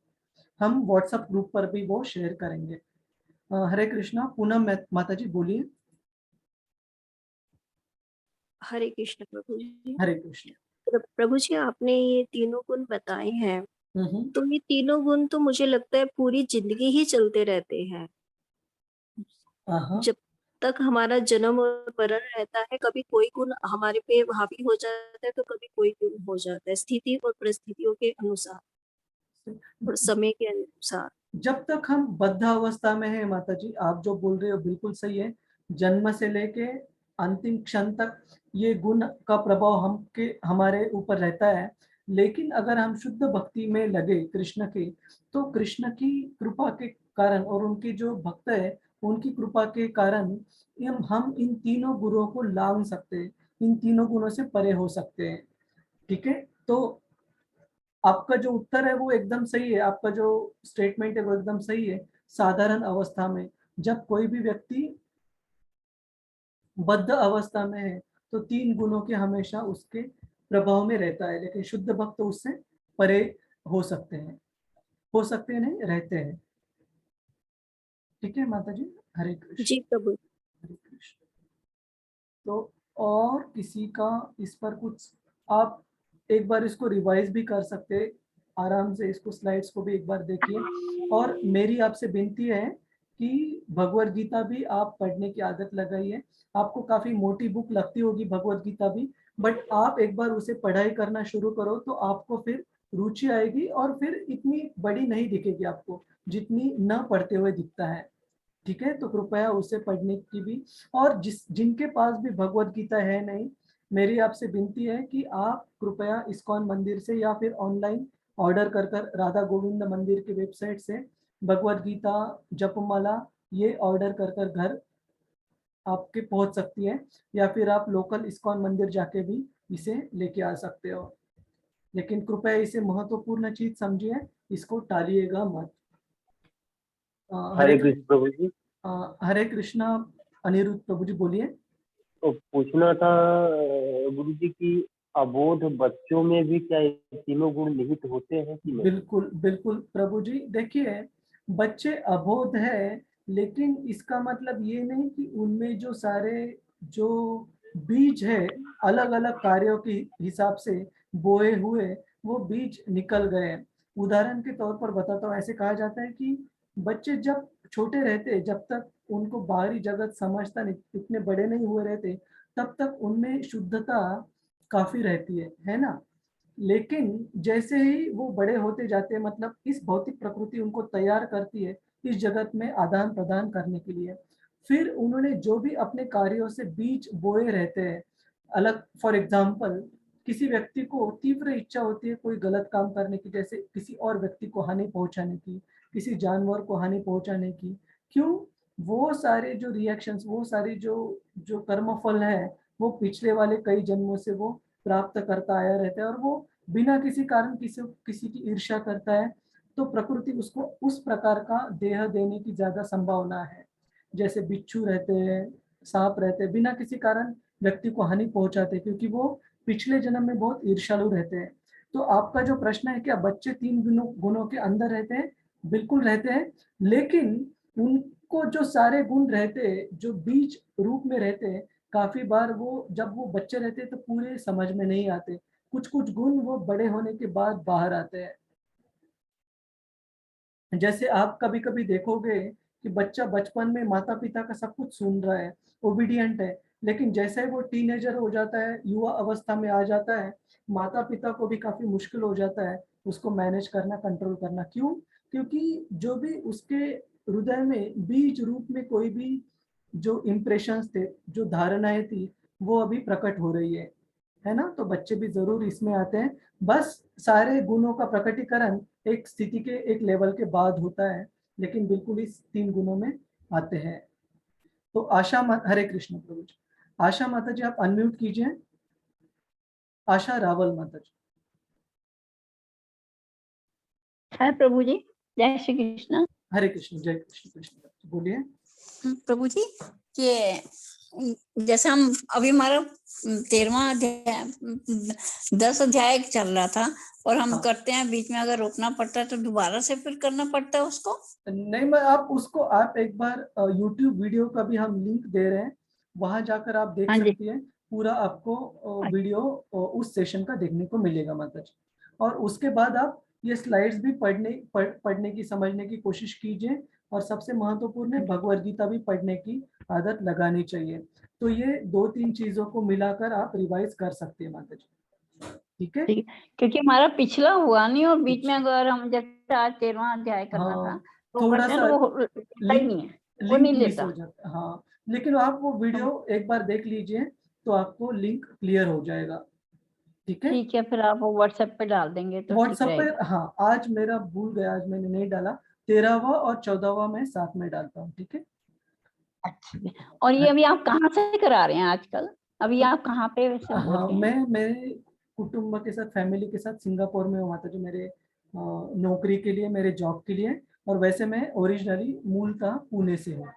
हम व्हाट्सएप ग्रुप पर भी वो शेयर करेंगे। हरे कृष्णा। पूनम माता जी बोलिए। हरे कृष्ण प्रभु जी। हरे कृष्ण। प्रभु जी, आपने ये तीनों गुण बताए हैं, तो ये तीनों गुण तो मुझे लगता है पूरी जिंदगी ही चलते रहते हैं। जब तक हमारा जन्म और मरण रहता है, कभी कोई गुण हमारे पे हावी हो जाता है तो कभी कोई गुण हो जाता है, स्थिति और परिस्थितियों के अनुसार। और समय के अनुसार। जब तक हम बद्ध अवस्था में है माता जी, आप जो बोल रहे हो बिल्कुल सही है। जन्म से लेके अंतिम क्षण तक ये गुण का प्रभाव हमारे ऊपर रहता है। लेकिन अगर हम शुद्ध भक्ति में लगे कृष्ण के, तो कृष्ण की कृपा के कारण और उनके जो भक्त है उनकी कृपा के कारण हम इन तीनों गुणों को लांघ सकते हैं, इन तीनों गुणों से परे हो सकते हैं। ठीक है, तो आपका जो उत्तर है वो एकदम सही है, आपका जो स्टेटमेंट है वो एकदम सही है। साधारण अवस्था में जब कोई भी व्यक्ति बद्ध अवस्था में है तो तीन गुणों के हमेशा उसके प्रभाव में रहता है, लेकिन शुद्ध भक्त उससे परे हो सकते हैं, नहीं रहते हैं। ठीक है माता जी, हरे कृष्ण। जी प्रभु। हरे कृष्ण। तो और किसी का इस पर कुछ, आप एक बार इसको रिवाइज भी कर सकते हैं आराम से, इसको स्लाइड्स को भी एक बार देखिए। और मेरी आपसे विनती है कि भगवत गीता भी आप पढ़ने की आदत लगाइए। आपको काफी मोटी बुक लगती होगी भगवत गीता भी, बट आप एक बार उसे पढ़ाई करना शुरू करो तो आपको फिर रुचि आएगी और फिर इतनी बड़ी नहीं दिखेगी आपको जितनी न पढ़ते हुए दिखता है। ठीक है, तो कृपया उसे पढ़ने की भी, और जिनके पास भी भगवत गीता है नहीं, मेरी आपसे विनती है कि आप कृपया इस्कॉन मंदिर से या फिर ऑनलाइन ऑर्डर कर राधा गोविंद मंदिर के वेबसाइट से भगवत गीता जपमाला ये ऑर्डर कर घर आपके पहुंच सकती है, या फिर आप लोकल इस्कॉन मंदिर जाके भी इसे लेके आ सकते हो। लेकिन कृपया इसे महत्वपूर्ण चीज समझिए, इसको टालिएगा मत। हरे कृष्ण प्रभु जी। हरे कृष्णा। अनिरुद्ध प्रभु जी बोलिए। तो पूछना था गुरु जी की अबोध बच्चों में भी क्या ये तीनों गुण निहित होते हैं कि नहीं? बिल्कुल बिल्कुल प्रभु जी, देखिए बच्चे अबोध है, लेकिन इसका मतलब ये नहीं कि उनमें जो सारे जो बीज है अलग अलग कार्यों के हिसाब से बोए हुए वो बीज निकल गए। उदाहरण के तौर पर बताता हूँ, ऐसे कहा जाता है कि बच्चे जब छोटे रहते, जब तक उनको बाहरी जगत समझता नहीं, इतने बड़े नहीं हुए रहते, तब तक उनमें शुद्धता काफी रहती है ना। लेकिन जैसे ही वो बड़े होते जाते हैं, मतलब इस भौतिक प्रकृति उनको तैयार करती है इस जगत में आदान प्रदान करने के लिए, फिर उन्होंने जो भी अपने कार्यों से बीज बोए रहते हैं अलग, फॉर एग्जाम्पल किसी व्यक्ति को तीव्र इच्छा होती है कोई गलत काम करने की, जैसे किसी और व्यक्ति को हानि पहुंचाने की, किसी जानवर को हानि पहुंचाने की, क्यों? वो सारे जो रिएक्शंस, वो सारी जो जो कर्मफल है वो पिछले वाले कई जन्मों से वो प्राप्त करता आया रहता है, और वो बिना किसी कारण किसी की ईर्ष्या करता है, तो प्रकृति उसको उस प्रकार का देह देने की ज्यादा संभावना है। जैसे बिच्छू रहते हैं, सांप रहते हैं, बिना किसी कारण व्यक्ति को हानि पहुंचाते, क्योंकि वो पिछले जन्म में बहुत ईर्ष्यालु रहते हैं। तो आपका जो प्रश्न है, क्या बच्चे तीन गुणों के अंदर रहते हैं? बिल्कुल रहते हैं, लेकिन उनको जो सारे गुण रहते हैं जो बीज रूप में रहते हैं, काफी बार वो जब वो बच्चे रहते हैं तो पूरे समझ में नहीं आते, कुछ कुछ गुण वो बड़े होने के बाद बाहर आते हैं। जैसे आप कभी कभी देखोगे कि बच्चा बचपन में माता पिता का सब कुछ सुन रहा है, ओबीडियंट है, लेकिन जैसे ही वो टीनेजर हो जाता है, युवा अवस्था में आ जाता है, माता पिता को भी काफी मुश्किल हो जाता है उसको मैनेज करना, कंट्रोल करना। क्यों? क्योंकि जो भी उसके हृदय में बीज रूप में कोई भी जो इम्प्रेशंस थे, जो धारणाएं थी, वो अभी प्रकट हो रही है ना। तो बच्चे भी जरूर इसमें आते हैं, बस सारे गुणों का प्रकटीकरण एक स्थिति के एक लेवल के बाद होता है, लेकिन बिल्कुल इस तीन गुणों में आते हैं। तो हरे कृष्ण प्रभु जी। आशा माता जी आप अनम्यूट कीजिए। आशा रावल माता जी। है प्रभु जी, जय श्री कृष्ण। हरे कृष्ण, जय कृष्ण कृष्ण। बोलिए प्रभु जी, ये जैसे हम अभी हमारा 13वां अध्याय 10 अध्याय चल रहा था और हम करते हैं, बीच में अगर रोकना पड़ता है तो दोबारा से फिर करना पड़ता है उसको? नहीं, मैं आप एक बार YouTube वीडियो का भी हम लिंक दे रहे हैं, वहां जाकर आप देख सकती हैं, पूरा आपको वीडियो उस सेशन का देखने को मिलेगा माता जी। और उसके बाद आप ये स्लाइड्स भी पढ़ने की, समझने की कोशिश कीजिए, और सबसे महत्वपूर्ण है भगवद गीता भी पढ़ने की आदत लगानी चाहिए। तो ये 2-3 चीजों को मिलाकर आप रिवाइज कर सकते हैं माता जी। ठीक है। ठीक, क्योंकि हमारा पिछला हुआ नहीं और बीच में अगर हम जैसे आज 13वां अध्याय करना था हाँ, तो थोड़ा करते हैं सा तो वो लेता ही नहीं है, वो लिंक नहीं मिस लेता। हो जाता है। हाँ, लेकिन आप वो वीडियो एक बार देख लीजिए तो आपको लिंक क्लियर हो जाएगा। ठीक है, ठीक है, फिर आप वो व्हाट्सएप पे डाल देंगे तो ठीक व्हाट्सएप पे। रहेगा। हाँ, आज मेरा भूल गया, आज मैंने नहीं डाला। 13वां और 14वां मैं साथ में डालता हूँ। ठीक है। अच्छा, और ये अभी आप कहाँ से करा रहे हैं आजकल? अभी आप कहाँ पे वैसे बोल हाँ, रहे हैं? मैं मेरे कुटुंब के साथ, फैमिली के साथ सिंगापुर में हूँ माता जी, मेरे नौकरी के लिए, मेरे जॉब के लिए। और वैसे मैं ओरिजिनली मूलतः पुणे से हूँ,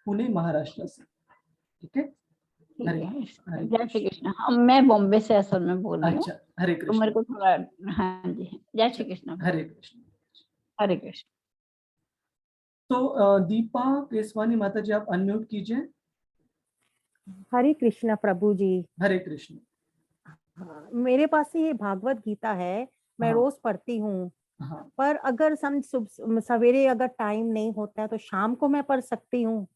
पुणे महाराष्ट्र से। ठीक है। ठीक हरे है, हरे जय श्री कृष्ण। कृष्ण। हम मैं बॉम्बे से असल में बोल रही हूँ, अच्छा, हरे तो मेरे कृष्ण। को थोड़ा, हाँ जी, जय श्री कृष्ण, हरे कृष्ण। हरे कृष्ण। तो दीपा केसवानी माता जी, आप अनम्यूट कीजिए। हरे कृष्णा प्रभु जी। हरे कृष्ण। हाँ, मेरे पास ये भागवत गीता है, मैं हाँ रोज पढ़ती हूँ, हाँ पर अगर सवेरे अगर टाइम नहीं होता है तो शाम को मैं पढ़ सकती हूँ।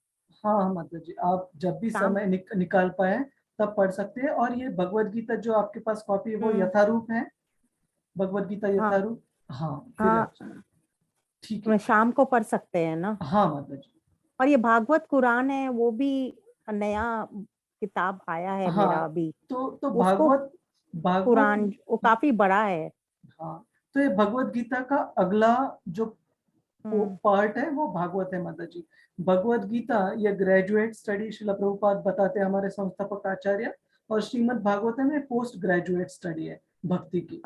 हाँ माता जी, आप जब भी शाम। समय निकाल पाए तब पढ़ सकते हैं। और ये भगवत गीता जो आपके पास कॉपी है वो यथारूप है, भगवत गीता हाँ यथारूप। हाँ, फिर हाँ, अच्छा, ठीक है। मैं शाम को पढ़ सकते हैं ना। हाँ माता जी। और ये भागवत कुरान है, वो भी नया किताब आया है मेरा हाँ, अभी, तो उसको भागवत भागवत कुरान वो काफी बड़ा है। हाँ, तो ये भगवत गीता का अगला जो हम्म, पार्ट है वो भागवत है माता जी। भगवत गीता ये ग्रेजुएट स्टडी श्रील प्रभुपाद बताते हैं, हमारे संस्थापक आचार्य। और श्रीमद् भागवत में पोस्ट ग्रेजुएट स्टडी है भक्ति की।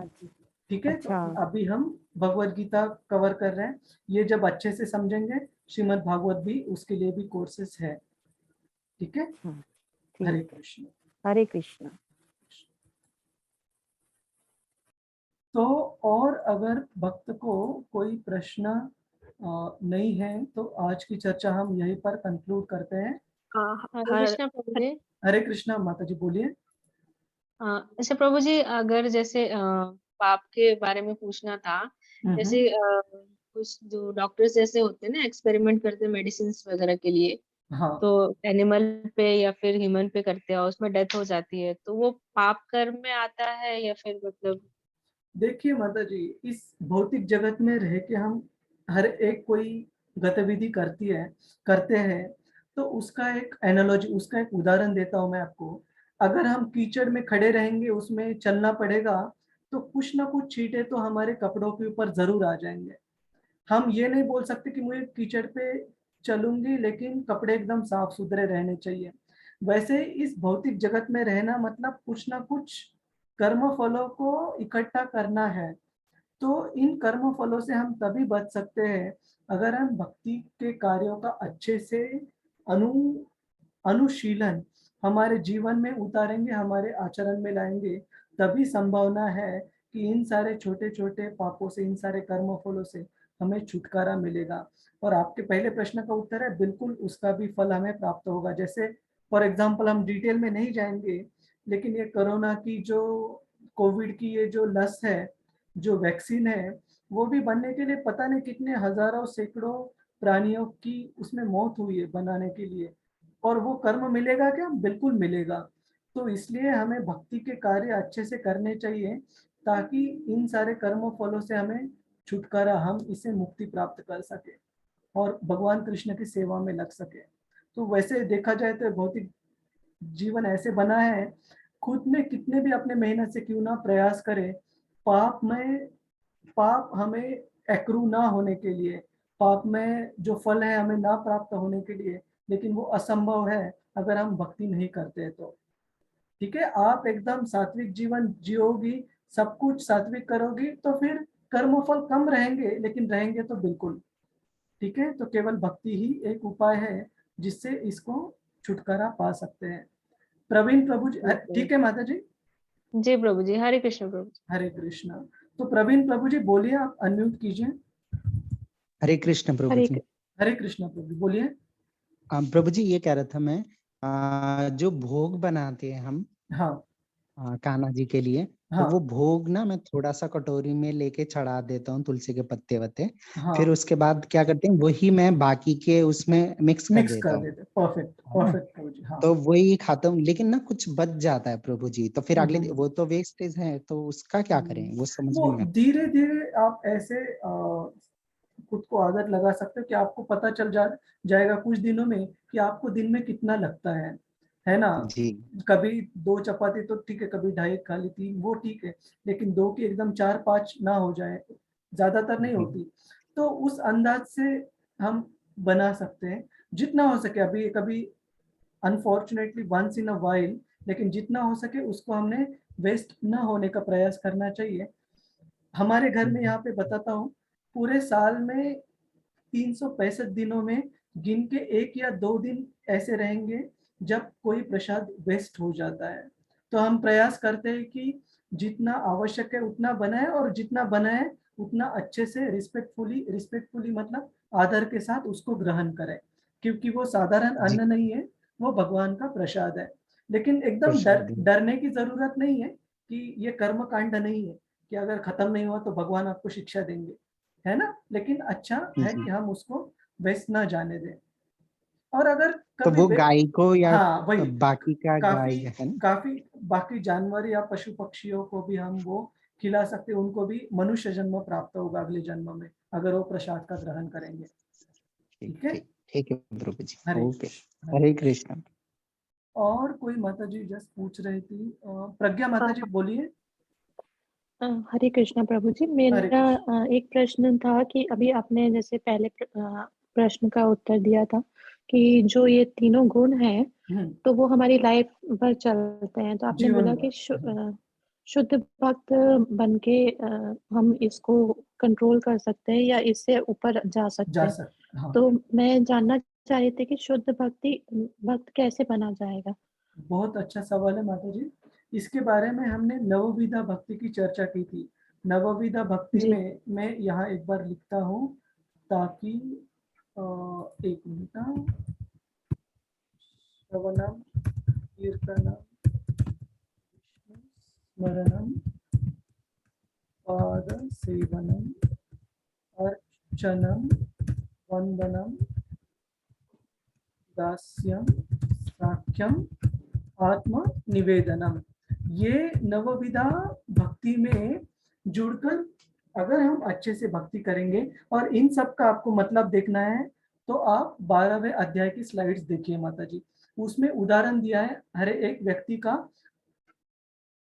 ठीक है, तो अच्छा। अभी हम भगवत गीता कवर कर रहे हैं। ये जब अच्छे से समझेंगे, श्रीमद् भागवत भी, उसके लिए भी कोर्सेस है। ठीक है। हाँ, हरे ठीक है। कृष्ण। हरे कृष्ण। तो और अगर भक्त को कोई प्रश्न नहीं है तो आज की चर्चा हम यहीं पर कंक्लूड करते हैं। हरे कृष्णा प्रभु जी। हरे कृष्णा माता जी, बोलिए। अच्छा प्रभु जी, अगर जैसे पाप के बारे में पूछना था, जैसे कुछ जो डॉक्टर्स जैसे होते हैं ना, एक्सपेरिमेंट करते हैं मेडिसिन वगैरह के लिए, हाँ, तो एनिमल पे या फिर ह्यूमन पे करते हैं और उसमें डेथ हो जाती है, तो वो पाप कर्म में आता है या फिर मतलब? देखिए माता जी, इस भौतिक जगत में रह के हम हर एक कोई गतिविधि करते हैं, तो उसका एक एनालॉजी, उसका एक उदाहरण देता हूं मैं आपको। अगर हम कीचड़ में खड़े रहेंगे, उसमें चलना पड़ेगा, तो कुछ ना कुछ छींटे तो हमारे कपड़ों के ऊपर जरूर आ जाएंगे। हम ये नहीं बोल सकते कि मुझे कीचड़ पे चलूंगी लेकिन कपड़े एकदम साफ सुथरे रहने चाहिए। वैसे इस भौतिक जगत में रहना मतलब कुछ ना कुछ कर्म फलों को इकट्ठा करना है। तो इन कर्म फलों से हम तभी बच सकते हैं अगर हम भक्ति के कार्यों का अच्छे से अनु अनुशीलन हमारे जीवन में उतारेंगे, हमारे आचरण में लाएंगे। तभी संभावना है कि इन सारे छोटे छोटे पापों से, इन सारे कर्म फलों से हमें छुटकारा मिलेगा। और आपके पहले प्रश्न का उत्तर है बिल्कुल, उसका भी फल हमें प्राप्त होगा। जैसे फॉर एग्जाम्पल, हम डिटेल में नहीं जाएंगे, लेकिन ये कोरोना की जो, कोविड की ये जो लस है, जो वैक्सीन है, वो भी बनने के लिए पता नहीं कितने हजारों सैकड़ों प्राणियों की उसमें मौत हुई है बनाने के लिए। और वो कर्म मिलेगा क्या? बिल्कुल मिलेगा। तो इसलिए हमें भक्ति के कार्य अच्छे से करने चाहिए ताकि इन सारे कर्म फलों से हमें छुटकारा, हम इससे मुक्ति प्राप्त कर सके और भगवान कृष्ण की सेवा में लग सके। तो वैसे देखा जाए तो भौतिक जीवन ऐसे बना है, खुद में कितने भी अपने मेहनत से क्यों ना प्रयास करें, पाप हमें एक्रू ना होने के लिए, पाप में जो फल है हमें ना प्राप्त होने के लिए, लेकिन वो असंभव है अगर हम भक्ति नहीं करते तो। ठीक है, आप एकदम सात्विक जीवन जियोगी, सब कुछ सात्विक करोगी, तो फिर कर्मफल कम रहेंगे, लेकिन रहेंगे तो बिल्कुल। ठीक है, तो केवल भक्ति ही एक उपाय है जिससे इसको छुटकारा पा सकते हैं। प्रवीण प्रभु जी, ठीक है माता जी। जी प्रभु जी, हरे कृष्ण प्रभु जी। हरे कृष्णा। तो प्रवीण प्रभु जी बोलिए, आप अनम्यूट कीजिए। हरे कृष्ण प्रभु जी। हरे कृष्णा प्रभु जी, बोलिए। प्रभु जी, ये कह रहा था मैं, जो भोग बनाते हैं हम हाँ कान्हा जी के लिए, तो हाँ वो भोग ना मैं थोड़ा सा कटोरी में लेके चढ़ा देता हूँ, तुलसी के पत्ते वत्ते। हाँ फिर उसके बाद क्या करते हैं, वही मैं बाकी के उसमें मिक्स कर मिक्स देता कर हूँ, देते, परफेक्ट है ना। परफेक्ट प्रभु जी, हाँ। तो वही खाता हूँ, लेकिन ना कुछ बच जाता है प्रभु जी, तो फिर अगले वो तो वेस्टेज है, तो उसका क्या करें, वो समझ वो नहीं आता। धीरे धीरे आप ऐसे खुद को आदत लगा सकते हो कि आपको पता चल जाएगा कुछ दिनों में कि आपको दिन में कितना लगता है ना। जी कभी 2 चपाती तो ठीक है, कभी 2.5 खा ली, 3 वो ठीक है, लेकिन 2 की एकदम 4-5 ना हो जाए, ज्यादातर नहीं जी होती। तो उस अंदाज से हम बना सकते हैं जितना हो सके। अभी कभी unfortunately once in a while, लेकिन जितना हो सके उसको हमने वेस्ट ना होने का प्रयास करना चाहिए। हमारे घर में यहाँ पे बताता हूँ, पूरे साल में 365 दिनों में गिन के 1 या 2 दिन ऐसे रहेंगे जब कोई प्रसाद वेस्ट हो जाता है। तो हम प्रयास करते हैं कि जितना आवश्यक है उतना बनाए, और जितना बनाए उतना अच्छे से रिस्पेक्टफुली मतलब आदर के साथ उसको ग्रहण करें, क्योंकि वो साधारण जी अन्न नहीं है, वो भगवान का प्रसाद है। लेकिन एकदम प्रसाद है। डरने की जरूरत नहीं है कि ये कर्म कांड नहीं है कि अगर खत्म नहीं हुआ तो भगवान आपको शिक्षा देंगे, है ना। लेकिन अच्छा है जी कि हम उसको वेस्ट ना जाने दें। और अगर तो कभी वो गाय को या हाँ वही, बाकी का गाय काफी है ना। काफी बाकी जानवर या पशु पक्षियों को भी हम वो खिला सकते हैं, उनको भी मनुष्य जन्म प्राप्त होगा अगले जन्म में, अगर वो प्रसाद का ग्रहण करेंगे। ठीक ठीक है, ठीक ठीक है प्रभु जी, हरे ओके। कृष्ण हरे कृष्ण। और कोई माता जी जस्ट पूछ रही थी, प्रज्ञा माता जी बोलिए। हरे कृष्णा प्रभु जी, हरे मेरा कृष्ण। एक प्रश्न था कि अभी आपने जैसे पहले प्रश्न का उत्तर दिया था कि जो ये तीनों गुण हैं तो वो हमारी लाइफ भर चलते हैं, तो आपने जीवन बोला कि भर शुद्ध भक्त बन के हम इसको कंट्रोल कर सकते हैं या इससे ऊपर जा सकते जा हैं। सकते, हाँ। तो मैं जानना चाह रही थी कि शुद्ध भक्त कैसे बना जाएगा। बहुत अच्छा सवाल है माता जी। इसके बारे में हमने नवविधा भक्ति की चर्चा की थी। नवविधा भक्ति जी में मैं यहाँ एक बार लिखता हूँ ताकि एक मिनट, श्रवणम कीर्तनम स्मरणम पाद सेवनम अर्चनम वंदनम दास्यम साख्यम आत्म निवेदनम। ये नवविधा भक्ति में जुड़कर अगर हम अच्छे से भक्ति करेंगे, और इन सब का आपको मतलब देखना है तो आप 12वें अध्याय की स्लाइड्स देखिए माता जी। उसमें उदाहरण दिया है हर एक व्यक्ति का,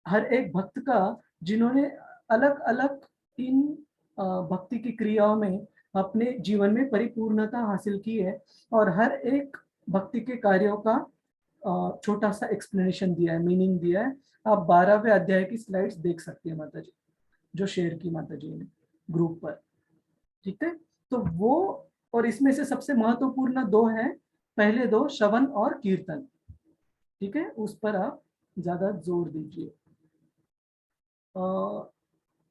हर एक भक्त का, जिन्होंने अलग अलग इन भक्ति की क्रियाओं में अपने जीवन में परिपूर्णता हासिल की है, और हर एक भक्ति के कार्यों का छोटा सा एक्सप्लेनेशन दिया है, मीनिंग दिया है। आप 12वें अध्याय की स्लाइड्स देख सकती है माता जी, जो शेयर की माता जी ने ग्रुप पर। ठीक है, तो वो, और इसमें से सबसे महत्वपूर्ण 2 हैं, पहले 2 श्रवण और कीर्तन। ठीक है, उस पर आप ज्यादा जोर दीजिए।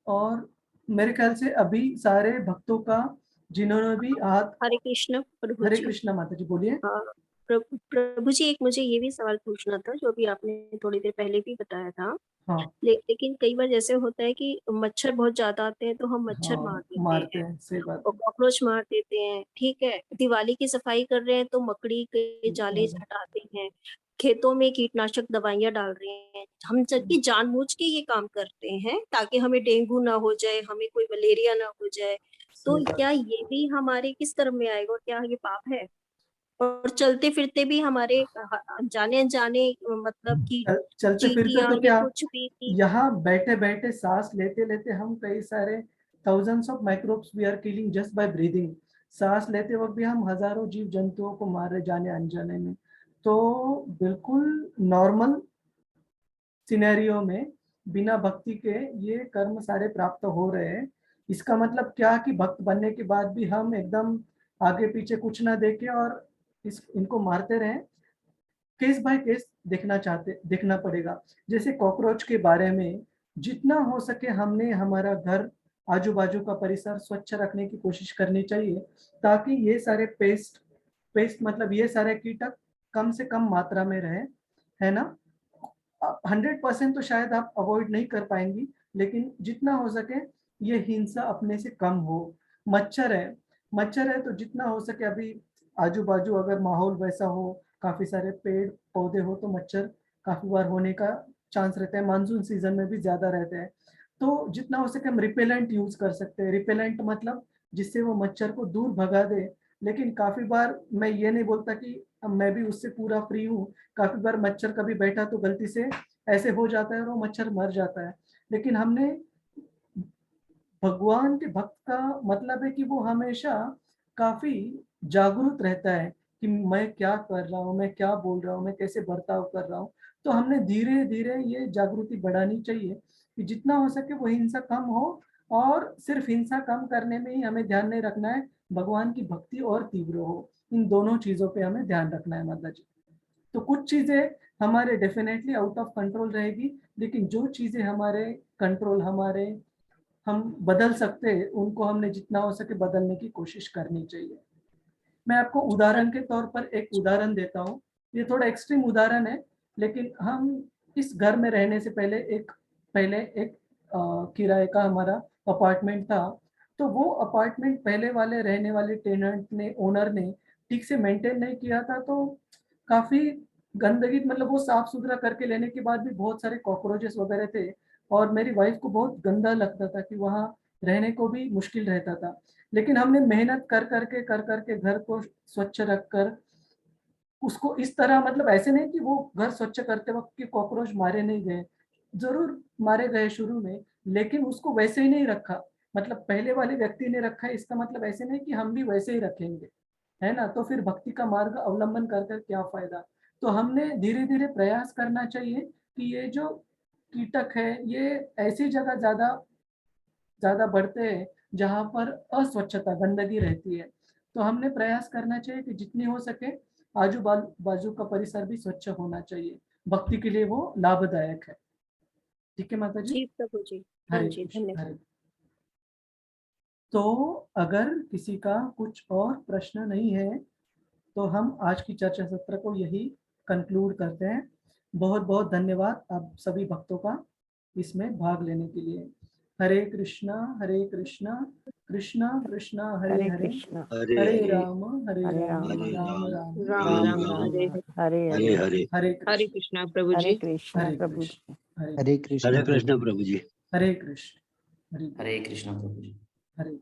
और मेरे ख्याल से अभी सारे भक्तों का जिन्होंने भी हाथ, हरे कृष्ण प्रभु हरे जी। कृष्णा माता जी बोलिए। हाँ, प्रभु जी, एक मुझे ये भी सवाल पूछना था जो अभी आपने थोड़ी देर पहले भी बताया था। हाँ लेकिन कई बार जैसे होता है कि मच्छर बहुत ज्यादा आते हैं तो हम मच्छर मार हाँ, देते मारते हैं हैं, सही बात और कॉकरोच मार देते हैं। ठीक है, दिवाली की सफाई कर रहे हैं तो मकड़ी के जाले है। हटाते हैं, खेतों में कीटनाशक दवाइयां डाल रहे हैं। हम जबकि जानबूझ के ये काम करते हैं ताकि हमें डेंगू ना हो जाए, हमें कोई मलेरिया ना हो जाए। तो सही बात। क्या ये भी हमारे किस कर्म में आएगा और क्या ये पाप है? और चलते फिरते भी हमारे जाने अनजाने मतलब कि चलते फिरते चींटियां तो या क्या, कुछ भी की। यहाँ बैठे बैठे सांस लेते लेते हम कई सारे thousands of microbes we are killing just by breathing. सांस लेते वक्त भी हम हजारों जीव जंतुओं को मार रहे जाने अनजाने में। तो बिल्कुल नॉर्मल सिनेरियो में बिना भक्ति के ये कर्म सारे प्राप्त हो रहे हैं। इसका मतलब क्या कि भक्त बनने के बाद भी हम एकदम आगे पीछे कुछ ना देखे और इनको मारते रहें? केस बाय केस देखना पड़ेगा। जैसे कॉकरोच के बारे में, जितना हो सके हमने हमारा घर, आजू बाजू का परिसर स्वच्छ रखने की कोशिश करनी चाहिए, ताकि ये सारे पेस्ट मतलब ये सारे कीटक कम से कम मात्रा में रहे, है ना। 100% तो शायद आप अवॉइड नहीं कर पाएंगी, लेकिन जितना हो सके ये हिंसा अपने से कम हो। मच्छर है तो जितना हो सके, अभी आजू बाजू अगर माहौल वैसा हो, काफी सारे पेड़ पौधे हो, तो मच्छर काफी बार होने का चांस रहता है। मानसून सीजन में भी ज्यादा रहते हैं, तो जितना हो सके हम रिपेलेंट यूज कर सकते हैं। रिपेलेंट मतलब जिससे वो मच्छर को दूर भगा दे। लेकिन काफी बार मैं ये नहीं बोलता कि मैं भी उससे पूरा फ्री हूँ। काफी बार मच्छर कभी बैठा तो गलती से ऐसे हो जाता है और वो मच्छर मर जाता है। लेकिन हमने, भगवान के भक्त का मतलब है कि वो हमेशा काफी जागरूक रहता है कि मैं क्या कर रहा हूँ, मैं क्या बोल रहा हूँ, मैं कैसे बर्ताव कर रहा हूँ। तो हमने धीरे धीरे ये जागृति बढ़ानी चाहिए कि जितना हो सके वो हिंसा कम हो, और सिर्फ हिंसा कम करने में ही हमें ध्यान नहीं रखना है, भगवान की भक्ति और तीव्र हो। इन दोनों चीजों पे हमें ध्यान रखना है माता जी। तो कुछ चीजें हमारे डेफिनेटली आउट ऑफ कंट्रोल रहेगी, लेकिन जो चीजें हमारे कंट्रोल, हम बदल सकते हैं, उनको हमने जितना हो सके बदलने की कोशिश करनी चाहिए। मैं आपको उदाहरण के तौर पर एक उदाहरण देता हूँ। ये थोड़ा एक्सट्रीम उदाहरण है, लेकिन हम इस घर में रहने से पहले एक किराए का हमारा अपार्टमेंट था। तो वो अपार्टमेंट पहले वाले रहने वाले टेनेंट ने, ओनर ने ठीक से मेंटेन नहीं किया था, तो काफी गंदगी, मतलब वो साफ सुथरा करके लेने के बाद भी बहुत सारे कॉकरोचेस वगैरह थे, और मेरी वाइफ को बहुत गंदा लगता था कि वहाँ रहने को भी मुश्किल रहता था। लेकिन हमने मेहनत कर करके घर को स्वच्छ रखकर उसको इस तरह, मतलब ऐसे नहीं कि वो घर स्वच्छ करते वक्त कि कॉकरोच मारे नहीं गए, जरूर मारे गए शुरू में, लेकिन उसको वैसे ही नहीं रखा। मतलब पहले वाले व्यक्ति ने रखा है, इसका मतलब ऐसे नहीं कि हम भी वैसे ही रखेंगे, है ना। तो फिर भक्ति का मार्ग अवलंबन कर क्या फायदा। तो हमने धीरे धीरे प्रयास करना चाहिए कि ये जो कीटक है ये ऐसी जगह ज्यादा ज्यादा बढ़ते हैं जहाँ पर अस्वच्छता, गंदगी रहती है। तो हमने प्रयास करना चाहिए कि जितनी हो सके आजू बाजू का परिसर भी स्वच्छ होना चाहिए। भक्ति के लिए वो लाभदायक है। ठीक है माता जी। जी प्रभु जी, हाँ हरे जी, कृष्ण, धन्यवाद। हरे। तो अगर किसी का कुछ और प्रश्न नहीं है तो हम आज की चर्चा सत्र को यही कंक्लूड करते हैं। बहुत बहुत धन्यवाद आप सभी भक्तों का इसमें भाग लेने के लिए। हरे कृष्णा कृष्णा कृष्णा हरे हरे हरे, कृष्णा हरे राम हरे राम राम राम राम राम हरे राम हरे हरे। हरे हरे हरे हरे। हरे हरे कृष्ण, कृष्णा प्रभु हरे जी। कृष्णा हरे प्रभु कृष्ण, जी। हरे हरे कृष्ण प्रभु जी। हरे कृष्ण, हरे हरे कृष्ण प्रभु जी। हरे।